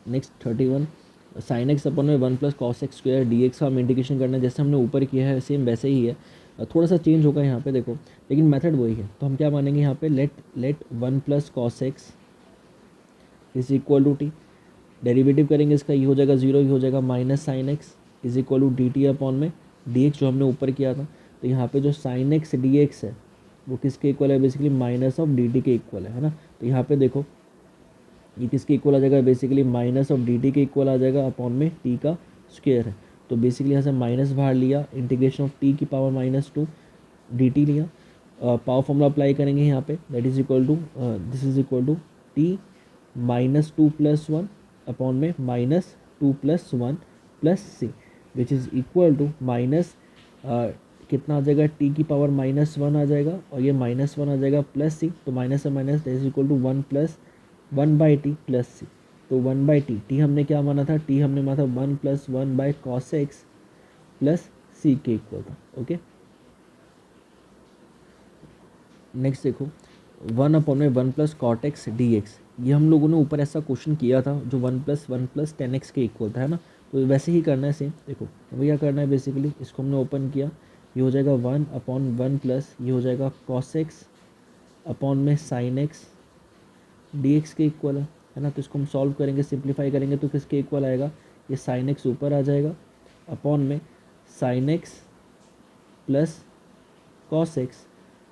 next 31, sign x upon में 1 plus cos x square D x का हम इंटीग्रेशन करना है, जैसे हमने ऊपर किया है सेम वैसे ही है, थोड़ा सा चेंज होगा यहाँ पे देखो, लेकिन मेथड वही है। तो हम क्या मानेंगे यहाँ पे let 1 plus cos x is equal to T, derivative करेंगे इसका, ये हो जाएगा 0 ही हो जाएगा, minus sign x is equal to D T upon में डी एक्स जो हमने ऊपर किया था। तो यहाँ पे जो साइन एक्स डी एक्स है वो किसके इक्वल है basically minus of D t के इक्वल है ना। तो यहाँ पे देखो ये किसके इक्वल आ जाएगा basically minus of D t के इक्वल आ जाएगा अपॉन में टी का स्क्वायर है। तो बेसिकली यहाँ से माइनस बाहर लिया, इंटीग्रेशन ऑफ टी की पावर -2 डी टी लिया, पावर फॉर्मूला अप्लाई करेंगे यहाँ पे, that is equal to this is equal to t -2 + 1 upon में -2 + 1 plus c, which is equal to minus कितना आ जाएगा, टी की पावर -1 आ जाएगा और ये -1 आ जाएगा प्लस सी, तो माइनस से minus is equal to 1 plus 1/t plus सी। तो 1/t, टी हमने क्या माना था, टी हमने माना था 1 प्लस 1/cos x प्लस सी के इक्वल था। ओके, नेक्स्ट देखो 1/1 plus cot x D x, ये हम लोगों ने ऊपर ऐसा क्वेश्चन किया था जो 1 प्लस 10x के इक्वल था, है ना। तो वैसे ही करना है सेम। देखो हमें क्या करना है, बेसिकली इसको हमने ओपन किया, ये हो जाएगा 1/1 प्लस ये हो जाएगा cos x अपॉन में sin x dx के इक्वल है ना। तो इसको हम सॉल्व करेंगे, सिंप्लीफाई करेंगे तो किसके इक्वल आएगा, ये sin x ऊपर आ जाएगा अपॉन में sin x plus cos x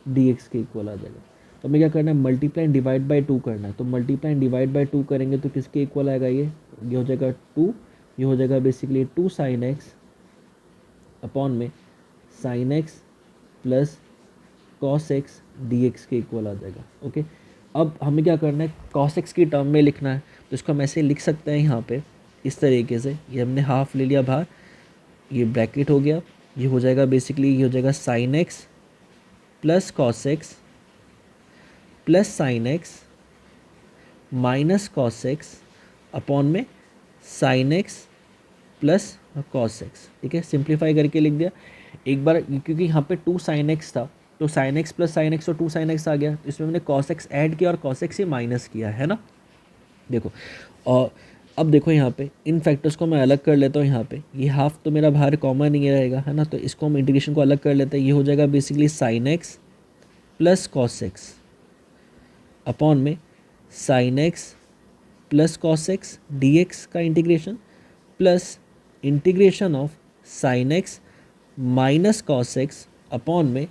dx के इक्वल आ जाएगा। तो हमें क्या करना है, मल्टीप्लाई डिवाइड बाय 2 करना है। तो मल्टीप्लाई डिवाइड बाय 2 करेंगे तो किसके इक्वल आएगा, ये हो जाएगा 2, ये हो जाएगा बेसिकली 2 sin x अपॉन में sin x plus cos x dx के इक्वल आ जाएगा। ओके, अब हमें क्या करना है, cos x की टर्म में लिखना है। तो इसको हम ऐसे लिख सकते हैं यहाँ पे इस तरीके से, ये हमने हाफ ले लिया बाहर, ये ब्रैकेट हो गया, ये हो जाएगा बेसिकली ये हो जाएगा sin x plus cos x plus sine x minus cos x upon में sine x plus cos x. ठीक है, सिंप्लीफाई करके लिख दिया एक बार, क्योंकि यहाँ पे 2 sin x था तो sin x plus sine x और 2 sin x आ गया, तो इसमें मैंने cos x ऐड किया और cos x से माइनस किया, है ना। देखो और अब देखो यहाँ पे इन फैक्टर्स को मैं अलग कर लेता हूँ। यहाँ पे ये हाफ तो मेरा बाहर कॉमन ही रहेगा, है ना। तो इसको हम इंटीग्रेशन को अलग कर लेते हैं, ये हो जाएगा basically sine x plus cos x upon में sine x plus cos x D x का integration plus integration of sine x minus cos x upon में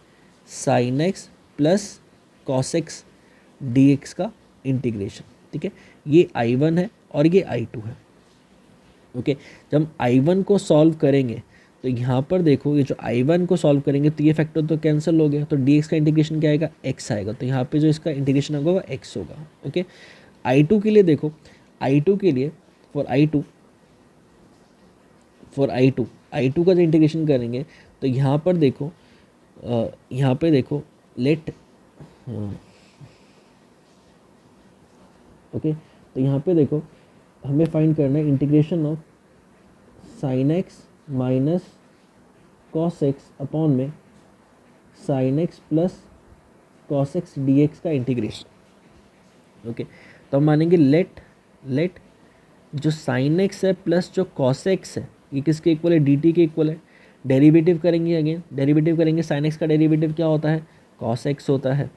sine x plus cos x D x का इंटीग्रेशन। ठीक है, ये I1 है और ये I2 है। ओके, जब हम I1 को सॉल्व करेंगे तो यहाँ पर देखो ये जो I1 को सॉल्व करेंगे तो ये फैक्टर तो कैंसिल हो गया, तो dx का इंटीग्रेशन क्या आएगा, x आएगा। तो यहाँ पे जो इसका इंटीग्रेशन होगा वो x होगा। ओके, I2 के लिए देखो, I2 के लिए फॉर I2 का जो इंटीग्रेशन करेंगे तो यहाँ पर देखो यहाँ पे देखो लेट ओके, तो यहाँ पे देखो हमें फाइंड करना है integration of sine x minus cos x upon में sine x plus cos x D x का इंटीग्रेशन। ओके, तो हम मानेंगे लेट जो साइन एक्स है प्लस जो कॉस एक्स है ये किसके इक्वल है, डी टी के इक्वल है। डेरिवेटिव करेंगे, अगेन डेरिवेटिव करेंगे, साइन एक्स का डेरिवेटिव क्या होता है, कॉस एक्स होता है,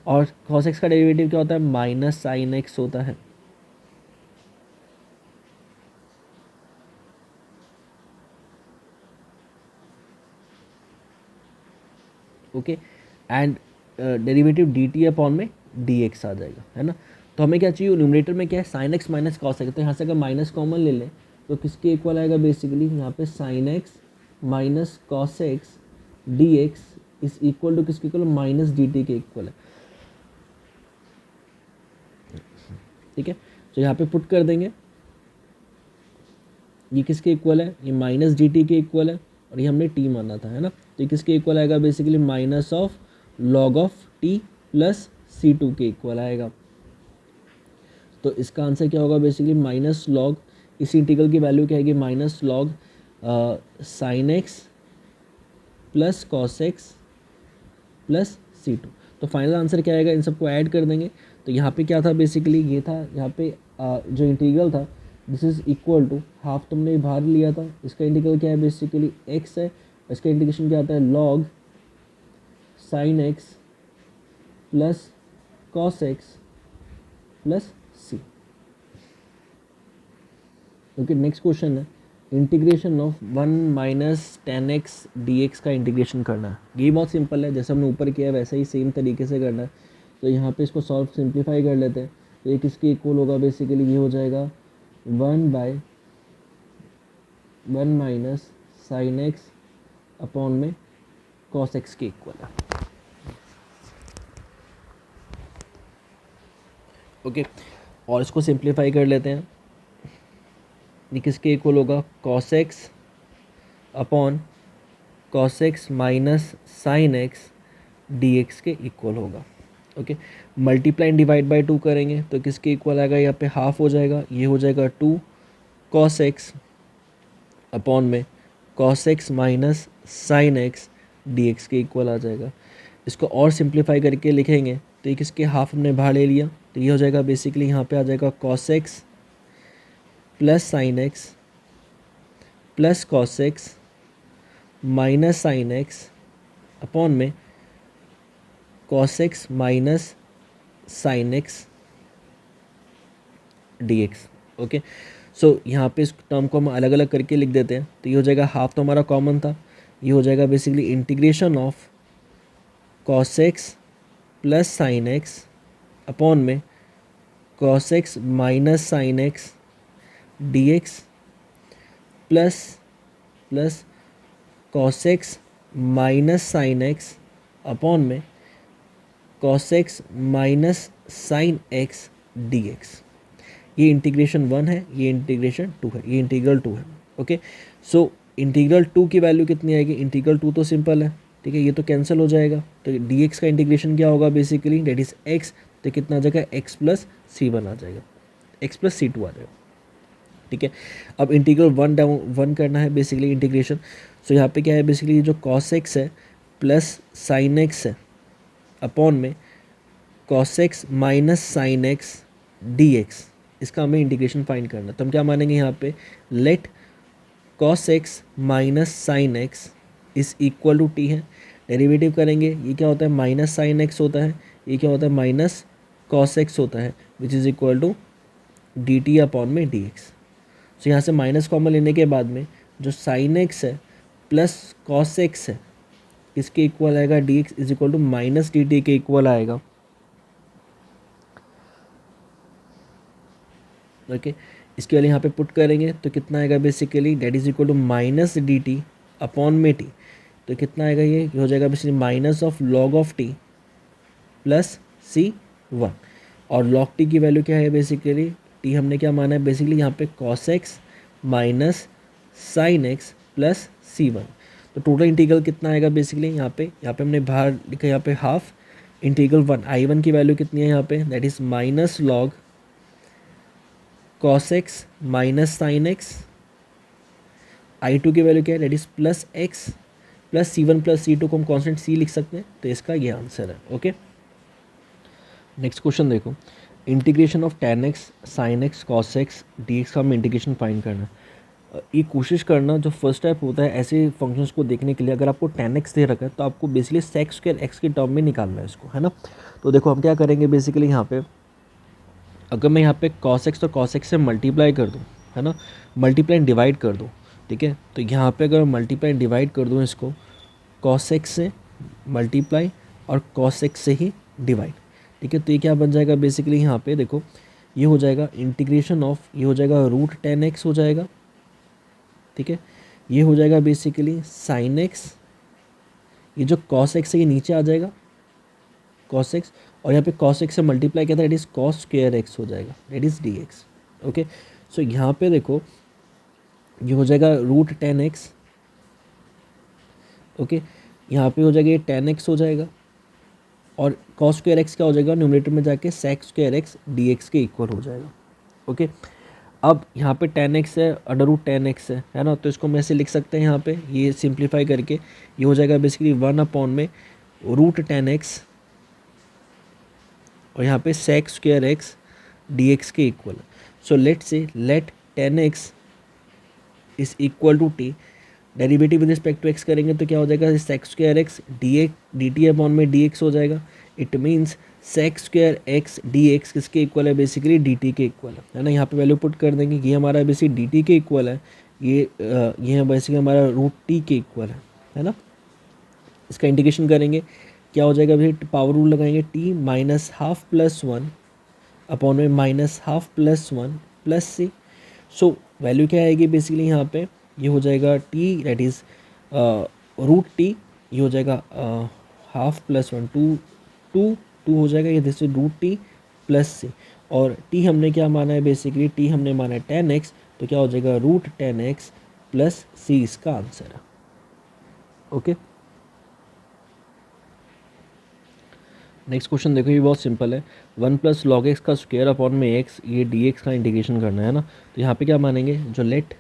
और कॉस एक्स का डेरिवेटिव क्या होता है, माइनस साइन एक्स होता है। Okay, and derivative D T upon में डी एक्स आ जाएगा, है ना। तो हमें क्या चाहिए, न्यूमरेटर में क्या है, sine x minus cos x, तो यहाँ से अगर माइनस कॉमन ले लें तो किसके इक्वल आएगा, बेसिकली यहाँ पे sin x minus cos x D x is equal to किसके इक्वल, माइनस डी टी के इक्वल है। ठीक है, तो यहाँ पे पुट कर देंगे, ये किसके इक्वल है, ये माइनस डी टी के इक्वल है और ये हमने टी माना था, है ना। तो ये किसके इक्वल आएगा, basically minus of log of t plus C2 के इक्वल आएगा। तो इसका आंसर क्या होगा, बेसिकली माइनस लॉग, इस इंटीग्रल की वैल्यू क्या आएगी, minus log sine x plus cos x plus C2। तो फाइनल आंसर क्या आएगा, इन सबको ऐड कर देंगे। तो यहाँ पे क्या था, बेसिकली ये था, यहाँ पे जो इंटीग्रल था this is equal to half तुमने बाहर लिया था, इसका इंटीग्रल क्या है, बेसिकली x है, इसका इंटीग्रेशन क्या आता है, log sine x plus cos x plus सी। ओके, नेक्स्ट क्वेश्चन है integration of 1 minus 10x dx का इंटीग्रेशन करना है। ये बहुत सिंपल है, जैसे हमने ऊपर किया है वैसे ही सेम तरीके से करना है। तो यहाँ पे इसको सॉल्व सिंप्लीफाई कर लेते हैं, तो ये किसके इक्वल होगा, बेसिकली ये हो जाएगा 1 माइनस साइन एक्स अपॉन में कॉस एक्स के इक्वल है। ओके, और इसको सिंप्लीफाई कर लेते हैं, ये किसके इक्वल होगा, cos x upon cos x minus sine x D x के इक्वल होगा। ओके, मल्टीप्लाई डिवाइड बाय 2 करेंगे तो किसके इक्वल आएगा, यहाँ पे हाफ हो जाएगा, ये हो जाएगा 2 कॉस एक्स अपॉन में cos x minus sine x D x के इक्वल आ जाएगा। इसको और सिंप्लीफाई करके लिखेंगे तो ये किसके हाफ हमने बाहर ले लिया, तो ये हो जाएगा बेसिकली यहाँ पे आ जाएगा cos x plus sine x plus cos x minus sign x upon में cos x minus sine x D x. Okay, so यहाँ पे इस टर्म को हम अलग अलग करके लिख देते हैं, तो ये हो जाएगा हाफ तो हमारा कॉमन था, ये हो जाएगा basically integration of cos x plus sine x upon में cos x minus sine x D x plus cos x minus sign x upon में cos x minus sine x D x. ये इंटीग्रेशन 1 है, ये इंटीग्रेशन 2 है, ये इंटीग्रल 2 है। ओके, सो इंटीग्रल 2 की वैल्यू कितनी आएगी, इंटीग्रल 2 तो सिंपल है, ठीक है, ये तो कैंसिल हो जाएगा, तो डी एक्स का इंटीग्रेशन क्या होगा बेसिकली, डेट इज एक्स, तो कितना आ जाएगा एक्स प्लस सी वन आ जाएगा, एक्स प्लस सी टू आ जाएगा। ठीक है, अब इंटीग्रल 1 करना है बेसिकली इंटीग्रेशन। सो यहाँ पे क्या है बेसिकली, जो कॉस एक्स है प्लस साइन एक्स है अपॉन में cos x minus sine x D x, इसका हमें इंटीग्रेशन फाइंड करना है। तो हम क्या मानेंगे यहाँ पे, let cos x minus sign x is equal to T है, डेरिवेटिव करेंगे, ये क्या होता है माइनस साइन एक्स होता है, ये क्या होता है माइनस कॉस एक्स होता है, which is equal to D T upon में डी एक्स। सो यहाँ से माइनस कॉमन लेने के बाद में जो साइन एक्स है प्लस कॉस एक्स है इसके इक्वल आएगा, d x is equal to minus d t के इक्वल आएगा। ओके, इसके वाले यहाँ पे पुट करेंगे तो कितना आएगा basically, that is equal to minus d T upon में टी, तो कितना आएगा, ये हो जाएगा basically minus of log of t plus c one, और लॉग टी की वैल्यू क्या है बेसिकली, टी हमने क्या माना है बेसिकली यहाँ पे cos x minus sign x plus c one. तो टोटल इंटीग्रल कितना आएगा बेसिकली, यहाँ पे हमने बाहर लिखा यहाँ पे हाफ इंटीग्रल 1 आई वन की वैल्यू कितनी है यहाँ पे, that is minus log cos x minus sign x, I two की वैल्यू क्या है, that is plus x plus c one plus c two को हम कॉन्स्टेंट सी लिख सकते हैं, तो इसका ये आंसर है। ओके, नेक्स्ट क्वेश्चन देखो, integration of ten x sine x cos x D x का हमें इंटीग्रेशन फाइंड करना है। ये कोशिश करना, जो फर्स्ट स्टेप होता है ऐसे फंक्शंस को देखने के लिए, अगर आपको टेन एक्स दे रखा है तो आपको बेसिकली सेक्स स्क्वायर एक्स के टर्म में निकालना है इसको, है ना। तो देखो हम क्या करेंगे बेसिकली, यहाँ पे अगर मैं यहाँ पे कॉस एक्स तो कॉस एक्स से मल्टीप्लाई कर दूँ, है ना, मल्टीप्लाई डिवाइड कर दूँ, ठीक है, तो यहाँ पे अगर मल्टीप्लाई डिवाइड कर दूँ इसको कॉस एक्स से मल्टीप्लाई और कॉस एक्स से ही डिवाइड, ठीक है, तो ये क्या बन जाएगा बेसिकली, यहाँ पे देखो ये हो जाएगा इंटीग्रेशन ऑफ, ये हो जाएगा रूट टेन एक्स हो जाएगा, ठीक है, ये हो जाएगा बेसिकली साइन एक्स, ये जो कॉस एक्स है ये नीचे आ जाएगा कॉस एक्स, और यहाँ पे कॉस एक्स से मल्टीप्लाई किया था, it is cos square x हो जाएगा, it is d x. Okay, so यहाँ पे देखो ये हो जाएगा रूट टेन एक्स, ओके, यहाँ पे हो जाएगा ये टेन एक्स हो जाएगा, और कॉस स्क्वायर एक्स क्या हो जाएगा न्यूमरेटर में जाके sec square x D x के इक्वल हो जाएगा। ओके, अब यहाँ पे टेन एक्स है, अंडर रूट टेन एक्स है ना, तो इसको हम ऐसे लिख सकते हैं, यहाँ पे ये सिंप्लीफाई करके ये हो जाएगा बेसिकली 1 अपॉन में रूट टेन एक्स, और यहाँ पे sec square x D x के इक्वल। सो लेट से let ten x is equal to T, derivative with respect to x करेंगे तो क्या हो जाएगा, sec square x d T upon में डी एक्स हो जाएगा। It means sec square x D x किसके इक्वल है बेसिकली, डी टी के इक्वल है ना। यहाँ पे वैल्यू पुट कर देंगे, ये हमारा बेसिकली डी टी के इक्वल है, ये बेसिकली हमारा रूट टी के इक्वल है ना। इसका इंटीग्रेशन करेंगे क्या हो जाएगा भाई, पावर रूल लगाएंगे, t minus half plus one upon में minus half plus one plus c. So value क्या आएगी बेसिकली यहाँ पे, ये हो जाएगा t that is root t, ये हो जाएगा हाफ प्लस वन टू हो जाएगा, ये this is root t plus c, और टी हमने क्या माना है बेसिकली, टी हमने माना है टेन एक्स, तो क्या हो जाएगा root ten x plus c, इसका आंसर है। ओके, नेक्स्ट क्वेश्चन देखो, ये बहुत सिंपल है। 1 + log x का स्क्वायर अपॉन में x, ये dx का इंटीग्रेशन करना है ना। तो यहाँ पे क्या मानेंगे, जो let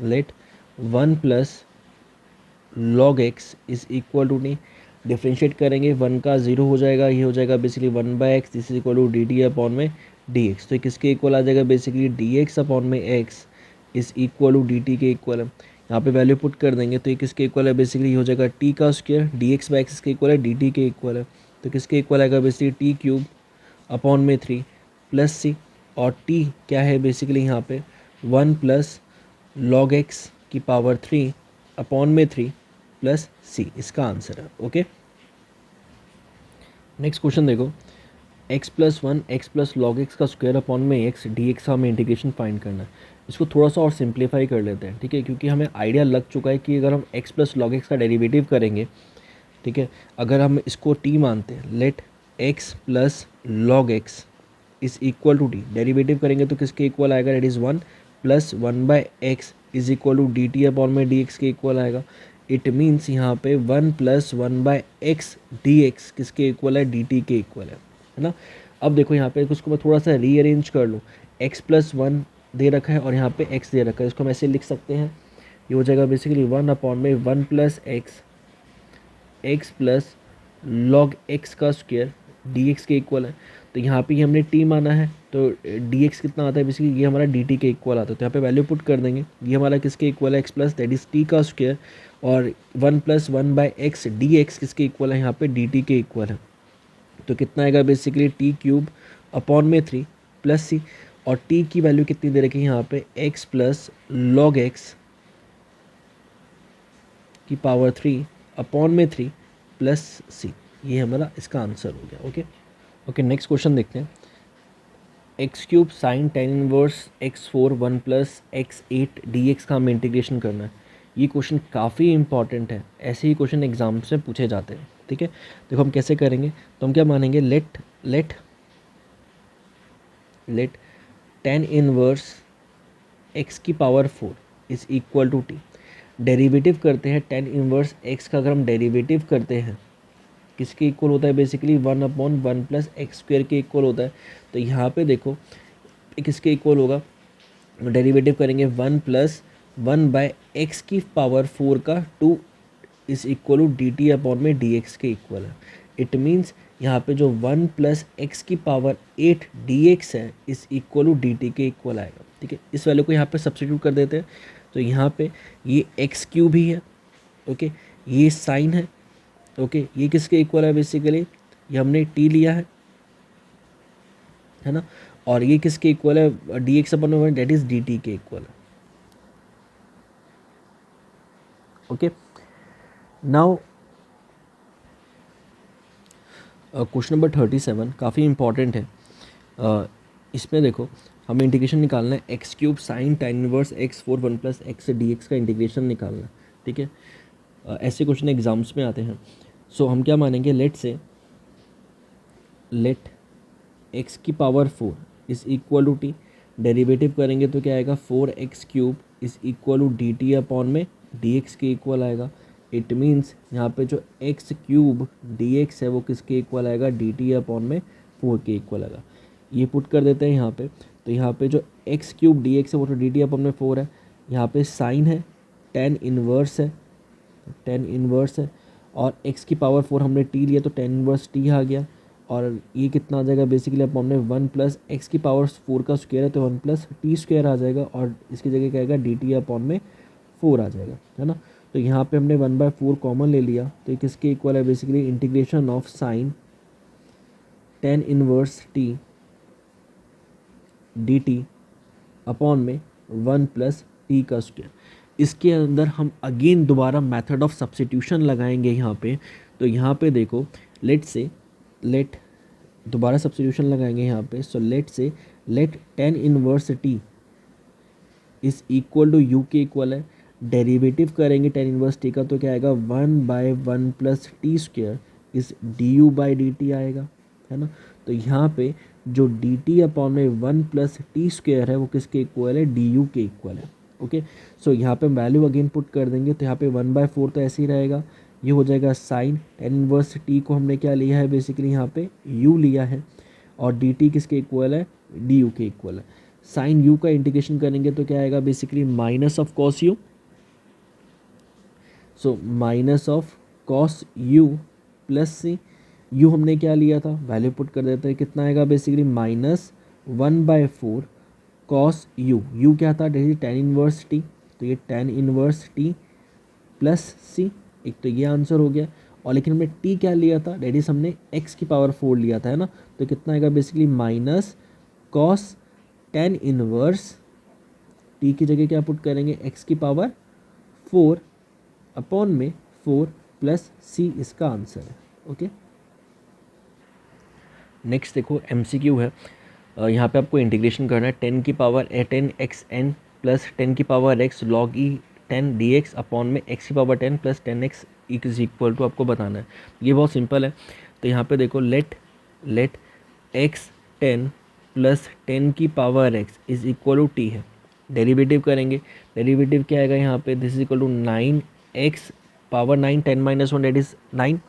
1 + log x is equal to d, differentiate करेंगे, 1 का 0 हो जाएगा, ये हो जाएगा basically 1/x, this is equal to D T upon में dx। तो ये किसके इक्वल आ जाएगा, बेसिकली dx अपॉन में x is equal to dt के इक्वल है। यहाँ पे वैल्यू पुट कर देंगे तो ये किसके इक्वल है, बेसिकली ये हो जाएगा t का स्क्वायर, dx/x के इक्वल है, dt के इक्वल है। तो किसके इक्वल आएगा, बेसिकली t³ अपॉन में 3 प्लस सी, और t क्या है बेसिकली यहाँ पे 1 + log x की पावर 3 अपॉन में 3 प्लस सी, इसका आंसर है। ओके, नेक्स्ट क्वेश्चन देखो, x+1 x+log x का स्क्वायर अपॉन में x dx का हमें इंटीग्रेशन फाइंड करना है। इसको थोड़ा सा और सिंप्लीफाई कर लेते हैं, ठीक है, क्योंकि हमें आइडिया लग चुका है कि अगर हम x+log x का डेरिवेटिव करेंगे, ठीक है, अगर हम इसको t मानते हैं, let x+log x is equal to d, derivative करेंगे तो किसके इक्वल आएगा, that is 1 + 1/x is equal to D T upon में डी एक्स के इक्वल आएगा। इट मीन्स यहाँ पे 1 + 1/x dx किसके इक्वल है, dt के इक्वल है ना। अब देखो यहाँ पे उसको मैं थोड़ा सा रीअरेंज कर लूँ, x+1 दे रखा है और यहाँ पे x दे रखा है, इसको हम ऐसे लिख सकते हैं, ये हो जाएगा बेसिकली 1 अपॉन में 1 + x log x का स्क्वायर dx के इक्वल है। तो यहाँ पे हमने t माना है, तो dx कितना आता है, बेसिकली ये हमारा dt के इक्वल आता है। तो यहाँ पे वैल्यू पुट कर देंगे, ये हमारा किसके इक्वल है, x plus that is t का स्क्वायर, और 1 + 1/x dx किसके इक्वल है, यहाँ पे dt के इक्वल है। तो कितना आएगा, बेसिकली t³ अपॉन में 3 प्लस सी, और t की वैल्यू कितनी दे रखी है यहाँ पे, x+log x की पावर 3 अपॉन में 3 प्लस सी, ये हमारा इसका आंसर हो गया। ओके ओके, नेक्स्ट क्वेश्चन देखते हैं। x³ sin tan inverse x4 1 + x8 dx का हमें इंटीग्रेशन करना है। ये क्वेश्चन काफ़ी इंपॉर्टेंट है, ऐसे ही क्वेश्चन एग्जाम से पूछे जाते हैं, ठीक है। देखो हम कैसे करेंगे, तो हम क्या मानेंगे, लेट tan इनवर्स x की power 4 is equal to T, derivative करते हैं tan इनवर्स x का, अगर हम डेरिवेटिव करते हैं किसके इक्वल होता है, बेसिकली 1/1 + x² के इक्वल होता है। तो यहाँ पे देखो किसके इक्वल होगा, डेरिवेटिव करेंगे 1 + 1/x की पावर 4 का 2 is equal to D T upon में डी एक्स के इक्वल है। इट मीन्स यहाँ पे जो 1 + x की पावर 8 dx है is equal to D t के इक्वल आएगा, ठीक है। इस वैल्यू को यहाँ पे सब्स्टिट्यूट कर देते हैं, तो यहाँ पे ये x³ ही है, ओके, ये साइन है, ओके, ये किसके इक्वल है, बेसिकली ये हमने t लिया है ना, और ये किसके इक्वल है, डी एक्स अपन में, डेट इज डी टी के इक्वल है। ओके, नाउ क्वेश्चन नंबर 37 काफ़ी इंपॉर्टेंट है। इसमें देखो हमें इंटीग्रेशन निकालना है, x³ sin tan inverse x4 1 + x dx का इंटीग्रेशन निकालना है, ठीक है। ऐसे क्वेश्चन एग्जाम्स में आते हैं। सो हम क्या मानेंगे, लेट x की power 4 is equal to T, derivative करेंगे तो क्या आएगा, 4x³ is equal to D T upon में डी एक्स के इक्वल आएगा। इट मीन्स यहाँ पे जो x³ dx है वो किसके इक्वल आएगा, डी टी अपॉन में 4 के इक्वल आएगा। ये पुट कर देते हैं यहाँ पे, तो यहाँ पे जो x³ dx है वो तो डी टी अपॉन में 4 है, यहाँ पे साइन है, tan इनवर्स है, और x की पावर 4 हमने t लिया तो tan इनवर्स t आ गया, और ये कितना आ जाएगा, बेसिकली अपॉन में 1 + x की पावर 4 का स्क्वायर है तो 1 + t² आ जाएगा, और इसकी जगह क्या आएगा, डी टी अपॉन में 4 आ जाएगा, है ना। तो यहाँ पे हमने 1/4 कॉमन ले लिया, तो ये किसके इक्वल है, basically integration of sign tan inverse t d T upon में 1 + t का स्क्वायर। इसके अंदर हम अगेन दोबारा मेथड ऑफ सब्स्टिट्यूशन लगाएंगे यहाँ पे। तो यहाँ पे देखो लेट दोबारा सब्स्टिट्यूशन लगाएंगे यहाँ पे। So let tan inverse t is equal to u के इक्वल है, डेरिवेटिव करेंगे tan इनवर्स t का तो क्या आएगा, 1/1 + t² इस du/dt आएगा, है ना। तो यहाँ पे जो dt अपॉन में 1 + t² है वो किसके इक्वल है, du के इक्वल है। ओके, सो यहाँ पे वैल्यू अगेन पुट कर देंगे, तो यहाँ पे 1/4 तो ऐसे ही रहेगा, ये हो जाएगा साइन टेन इनवर्स टी को हमने क्या लिया है बेसिकली यहाँ पे यू लिया है, और डी टी किसके इक्वल है, डी यू के इक्वल है। साइन यू का इंटीग्रेशन करेंगे तो क्या आएगा basically minus of cos u, so minus of cos u plus c, u हमने क्या लिया था वैल्यू पुट कर देते हैं, कितना आएगा बेसिकली -1/4 कॉस यू, यू क्या था that is tan inverse t, तो ये टेन इनवर्स टी प्लस सी, एक तो ये आंसर हो गया। और लेकिन हमने टी क्या लिया था डेट इज हमने एक्स की पावर 4 लिया था, है ना, तो कितना आएगा basically minus cos tan inverse T की जगह क्या पुट करेंगे एक्स की पावर 4 अपॉन में 4 प्लस सी इसका आंसर है। ओके, नेक्स्ट देखो एमसीक्यू है। यहाँ पे आपको इंटीग्रेशन करना है 10 की पावर 10xn प्लस 10 की power x log e 10 dx upon में x की power 10 plus 10x is equal to आपको बताना है। ये बहुत सिंपल है, तो यहाँ पे देखो लेट x 10 प्लस 10 की power x is equal to T है, डेरिवेटिव करेंगे, डेरिवेटिव क्या आएगा यहाँ पे, this is equal to 9x power 9 10 minus 1 that is 9,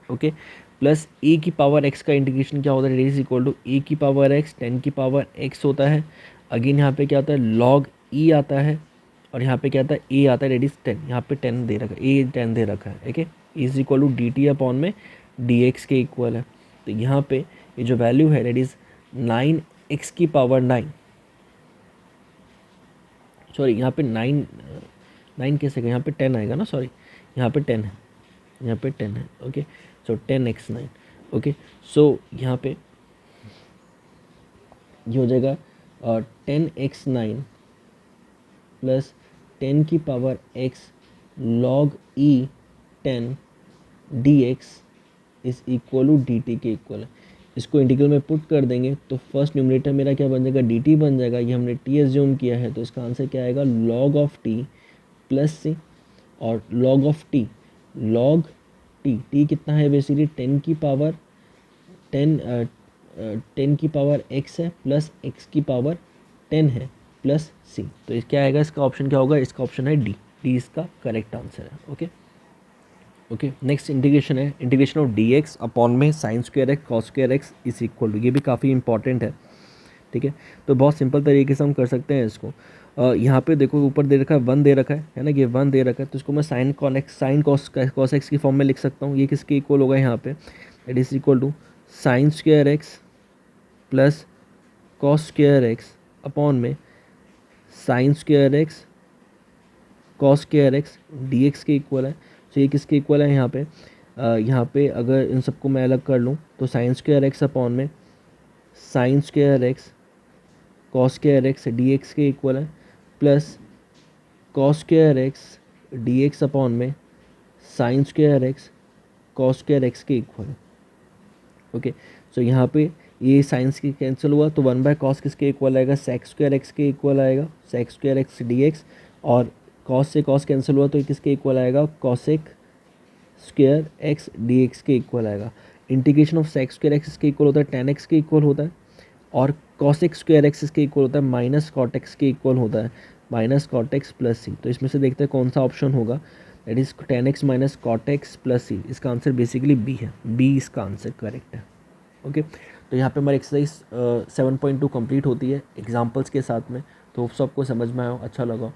okay, plus e की पावर x का इंटीग्रेशन क्या होता है, that is equal to e की पावर x 10 की पावर x होता है। अगेन यहाँ पे क्या आता है log e आता है, और यहाँ पे क्या आता है a आता है, डेट इज 10, यहाँ पे 10 दे रखा है, a 10 दे रखा है, okay, is equal to D T upon में dx के इक्वल है। तो यहाँ पे ये जो वैल्यू है डेट इज 9x की पावर 9, सॉरी यहाँ पे 9 कैसे गया, यहाँ पे 10 आएगा ना, सॉरी यहाँ पे 10 है, यहाँ पे 10 है, ओके, सो 10x9, ओके, सो यहाँ पे ये हो जाएगा 10x9 प्लस 10 की power x log e 10 dx is equal to D t के इक्वल है। इसको इंटीग्रल में पुट कर देंगे तो फर्स्ट न्यूमरेटर मेरा क्या बन जाएगा, डी टी बन जाएगा, ये हमने टी एज्यूम किया है, तो इसका आंसर क्या आएगा log of t plus c, और log of T, log T कितना है बेसिकली 10 की पावर 10 की पावर x है प्लस x की पावर 10 है प्लस सी, तो इस क्या आएगा, इसका ऑप्शन क्या होगा, इसका ऑप्शन है डी, डी इसका करेक्ट आंसर है। ओके ओके, नेक्स्ट इंटीग्रेशन है, integration of d x upon में sine square x cos square x is equal to, ये भी काफ़ी इंपॉर्टेंट है, ठीक है, तो बहुत सिंपल तरीके से हम कर सकते हैं इसको। यहाँ पे देखो ऊपर दे रखा है 1 दे रखा है ना, ये 1 दे रखा है, तो इसको मैं साइन कॉस एक्स की फॉर्म में लिख सकता हूँ, ये किसके इक्वल होगा यहाँ पे, it is equal to sine square x plus cos square x upon में sine square x cos square x D x के इक्वल है। तो ये किसके इक्वल है यहाँ पे अगर इन सबको मैं अलग कर लूँ तो साइन स्क्वायर एक्स अपॉन में sine square x cos square x D x के इक्वल है, plus cos square x D x upon में sine square x cos square x के इक्वल है। ओके, सो यहाँ पे ये साइंस की कैंसिल हुआ तो 1/cos किसके इक्वल आएगा, सेक स्क्वायर एक्स के इक्वल आएगा, sec square x D x, और कॉस से कॉस कैंसिल हुआ तो किसके इक्वल आएगा, cosec square x D x के इक्वल आएगा। Integration of sec square x के इक्वल होता है tan x के इक्वल होता है, और कॉसेक स्क्वायर एक्स के इक्वल होता है माइनस कॉट एक्स के इक्वल होता है, माइनस कॉट एक्स प्लस सी। तो इसमें से देखते हैं कौन सा ऑप्शन होगा, that is tan x minus cot x plus c, इसका आंसर बेसिकली बी है, बी इसका आंसर करेक्ट है। ओके, तो यहाँ पे हमारी एक्सरसाइज 7.2 कंप्लीट होती है एग्जांपल्स के साथ में, तो होप सो आपको समझ में आया हो, अच्छा लगा।